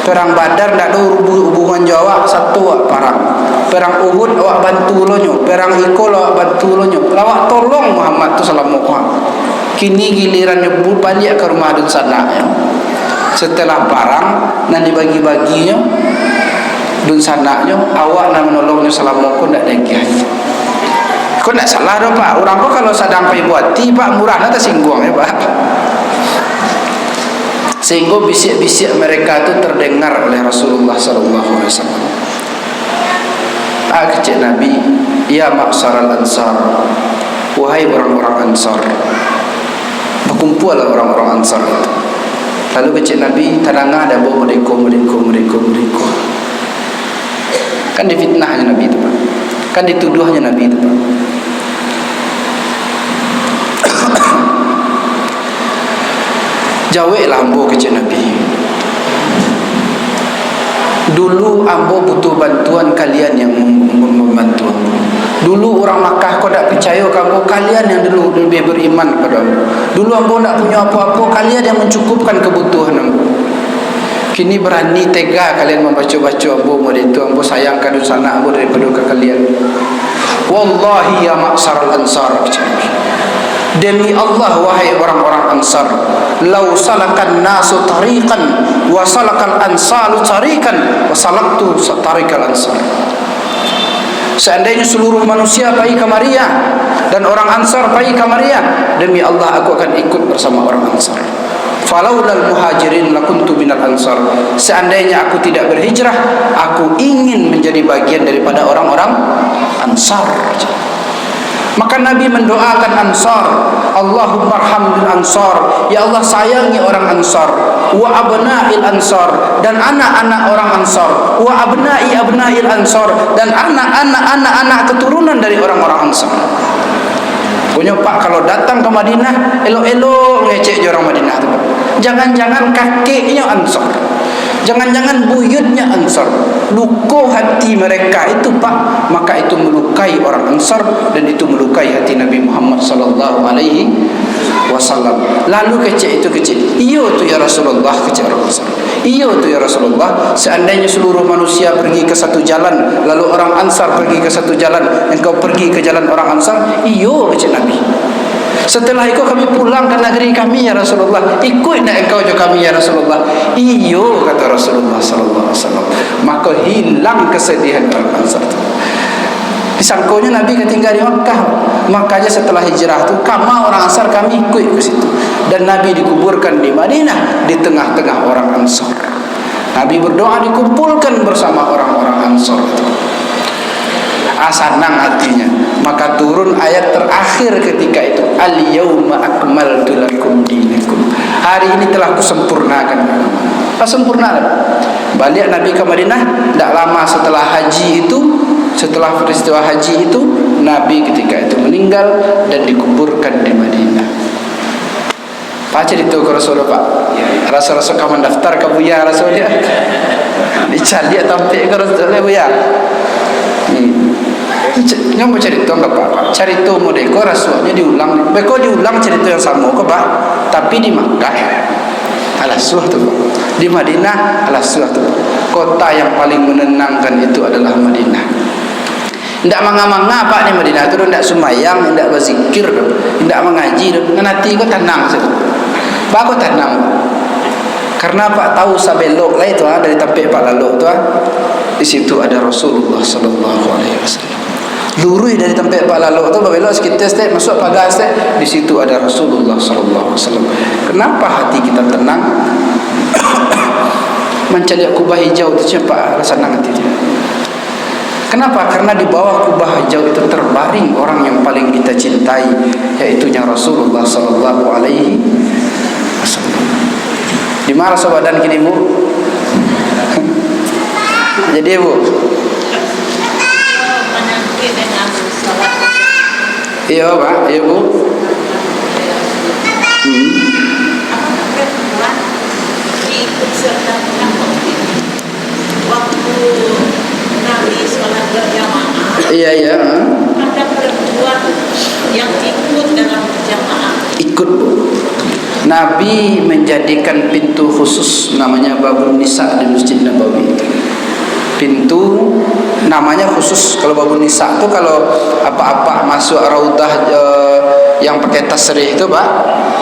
Perang Badar ndak ada hubungan Jawa satu perang. Perang Uhud awak bantu lo nyu, perang Ikol awak bantu lo nyu. Awak tolong Muhammad tu sallallahu alaihi. Kini giliran nyebut balik ke rumah dun sana ya. Setelah perang nan dibagi-baginya dun sananya awak nak menolongnya sallallahu alaihi ndak lagi. Kau nak salah dah Pak. Orang kau kalau sedang pergi buati Pak murah nak tersinggung ya Pak. Sehingga bisik-bisik mereka itu terdengar oleh Rasulullah sallallahu alaihi wasallam. Kecik Nabi, ya ma'syaral ansar, wahai orang-orang Ansar. Berkumpullah orang-orang Ansar itu. Lalu kecik Nabi terangah ada bawa mereka. Kan difitnahnya Nabi itu Pak. Kan dituduhnya Nabi itu Pak. Jawablah ambo kecik Nabi. Dulu ambo butuh bantuan kalian yang membantu ambo. Dulu orang Makkah kau tak percaya kamu, kalian yang dulu lebih beriman kepada ambo. Dulu ambo tak punya apa-apa, kalian yang mencukupkan kebutuhan ambo. Kini berani tega kalian membaca-baca ambo itu, ambo sayangkan sana ambo daripada ke kalian. Wallahi ya ma'syaral ansar. Demi Allah wahai orang-orang Ansar, lau salakan nasu tariqan wa salakal ansalu tariqan wa salaktu tariqal ansar. Seandainya seluruh manusia pergi ke Maria dan orang Ansar pergi ke Maria, demi Allah aku akan ikut bersama orang Ansar. Falaulal muhajirin lakuntu minal ansar. Seandainya aku tidak berhijrah, aku ingin menjadi bagian daripada orang-orang Ansar. Maka Nabi mendoakan Ansar, Allahumma arhamil Ansar, ya Allah sayangi orang Ansar, wa abna'il Ansar, dan anak-anak orang Ansar, wa abna'il Ansar, dan anak-anak keturunan dari orang-orang Ansar. Punya Pak, kalau datang ke Madinah elok-elok ngecek orang Madinah tu. Jangan-jangan kakeknya Ansar, jangan-jangan buyutnya Ansar. Luka hati mereka itu Pak, maka itu melukai orang Ansar dan itu melukai hati Nabi Muhammad sallallahu alaihi wasallam. Lalu kecek itu kecek. Iyo tu ya Rasulullah, kecek orang Ansar. Iyo tu ya Rasulullah, seandainya seluruh manusia pergi ke satu jalan, lalu orang Ansar pergi ke satu jalan, engkau pergi ke jalan orang Ansar, iyo kecek Nabi. Setelah itu kami pulang ke negeri kami ya Rasulullah, ikut nak engkau juga kami ya Rasulullah. Iyo kata Rasulullah sallallahu alaihi wasallam. Maka hilang kesedihan orang Ansar itu. Disangkanya Nabi ketinggalan di Makkah. Makanya setelah hijrah itu kama orang Ansar kami ikut ke situ. Dan Nabi dikuburkan di Madinah di tengah-tengah orang Ansar. Nabi berdoa dikumpulkan bersama orang-orang Ansar itu. Senang hatinya. Maka turun ayat terakhir ketika itu, al-yauma akmaltu lakum dinakum. Hari ini telah kusempurnakan agama. Sempurna. Balik Nabi ke Madinah, tidak lama setelah haji itu, setelah peristiwa haji itu, Nabi ketika itu meninggal dan dikuburkan di Madinah. Pak cerita ke Rasulullah Pak. Rasul-rasul kamu daftar ke Buya Rasulullah. Dicari tampil ke Rasulullah Buya. Yang mau cerita enggak apa-apa. Cerita modeko Rasulnya diulang. Beko diulang cerita yang sama ke Pak. Tapi di Makkah Al-Suh tu Pak. Di Madinah Al-Suh tu. Kota yang paling menenangkan itu adalah Madinah. Tidak manga-manga Pak di Madinah tu, tidak semayang, tidak berzikir, tidak mengaji, nanti kau tenang saja. Pak kau tenang. Karena Pak tahu sabelok lah itu dari tampil Pak lalu tu di situ ada Rasulullah sallallahu alaihi wasallam. Lurus dari tempat Pak lalu tu belok sekitar step masuk pagar step, di situ ada Rasulullah sallallahu alaihi wasallam. Kenapa hati kita tenang? Mencari kubah hijau itu siapa rasa senang hati dia. Kenapa? Karena di bawah kubah hijau itu terbaring orang yang paling kita cintai, yaitu Rasulullah sallallahu alaihi wasallam. Di mana sobadan kini Bu? Jadi Bu, iya Pak, iya Bu. Waktu Nabi sholat berjamaah, Iya. ada perempuan yang ikut dalam berjamaah. Ikut Bu. Nabi menjadikan pintu khusus namanya Babun Nisa di Masjid Nabawi. Pintu namanya khusus. Kalau Babun Nisa itu kalau apa-apa masuk raudah yang pakai tasrih itu Pak,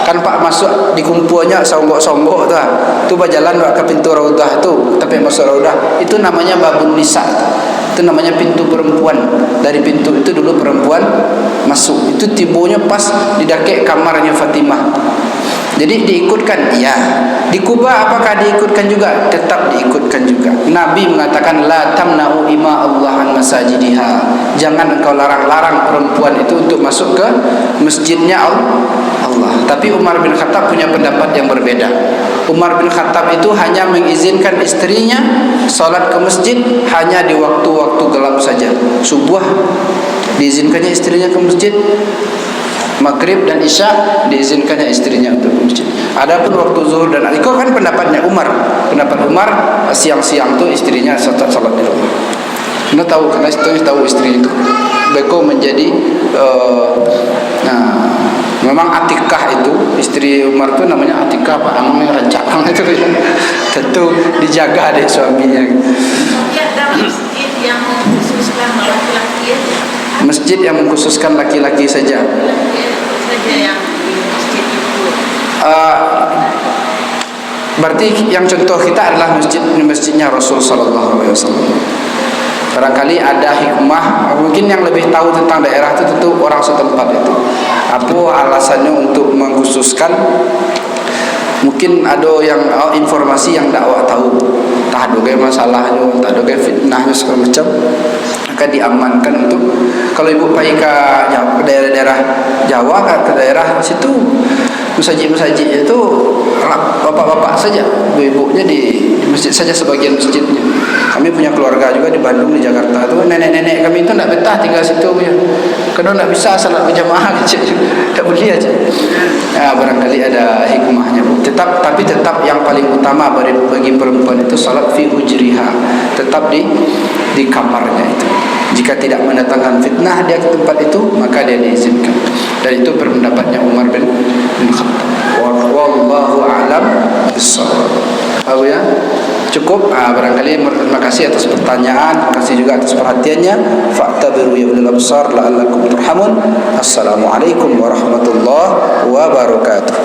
kan Pak masuk di kumpulannya songgok-songgok tu. Tu berjalan ke pintu raudah itu, tapi masuk raudah itu namanya Babun Nisa. Itu namanya pintu perempuan. Dari pintu itu dulu perempuan masuk. Itu tibonya pas di dakek kamarnya Fatimah. Jadi diikutkan, iya. Di Kuba apakah diikutkan juga? Tetap diikutkan juga. Nabi mengatakan la tamna'u ima Allah an masajidiha. Jangan engkau larang-larang perempuan itu untuk masuk ke masjidnya Allah. Tapi Umar bin Khattab punya pendapat yang berbeda. Umar bin Khattab itu hanya mengizinkan istrinya salat ke masjid hanya di waktu-waktu gelap saja. Subuh diizinkannya istrinya ke masjid. Maghrib dan Isya diizinkannya istrinya untuk masjid. Adapun waktu zuhur dan itu kan pendapatnya Umar. Pendapat Umar siang-siang tu istrinya salat di rumah. Anda tahu karena istrinya tahu istri itu. Beko menjadi memang Atikah itu istri Umar itu namanya Atikah Pak. Namanya rancakang itu tentu dijaga deh suaminya. Ya, ada masjid yang mengkhususkan laki-laki. Masjid yang mengkhususkan laki-laki saja. Laki-laki saja yang Berarti yang contoh kita adalah masjidnya Rasul sallallahu alaihi wasallam. Barangkali ada hikmah, mungkin yang lebih tahu tentang daerah itu tentu orang setempat itu. Apa alasannya untuk mengkhususkan? Mungkin ada yang informasi yang dakwah tahu, tak ada kayak masalahnya, tak ada kayak fitnahnya segala macam, maka diamankan untuk kalau ibu pergi ke daerah-daerah Jawa, ke daerah situ masjid-masjid itu bapak-bapak saja, ibu-ibunya di masjid saja sebagian masjidnya. Kami punya keluarga juga di Bandung, di Jakarta itu nenek-nenek kami itu tidak betah tinggal situ punya, karena tidak bisa salat berjamaah kecil, tidak boleh aja. Ya, barangkali ada hikmahnya. Tapi tetap yang paling utama bagi perempuan itu salat fi hujriha, tetap di kamarnya itu. Jika tidak mendatangkan fitnah dia ke tempat itu, maka dia diizinkan. Dan itu pendapatnya Umar bin Khattab. Wallahu a'lam bishawab. Tahu ya? Cukup. Barangkali terima kasih atas pertanyaan, terima kasih juga atas perhatiannya. Fa'tabiru ya ulil absar la'allakum turhamun. Assalamualaikum warahmatullahi wabarakatuh.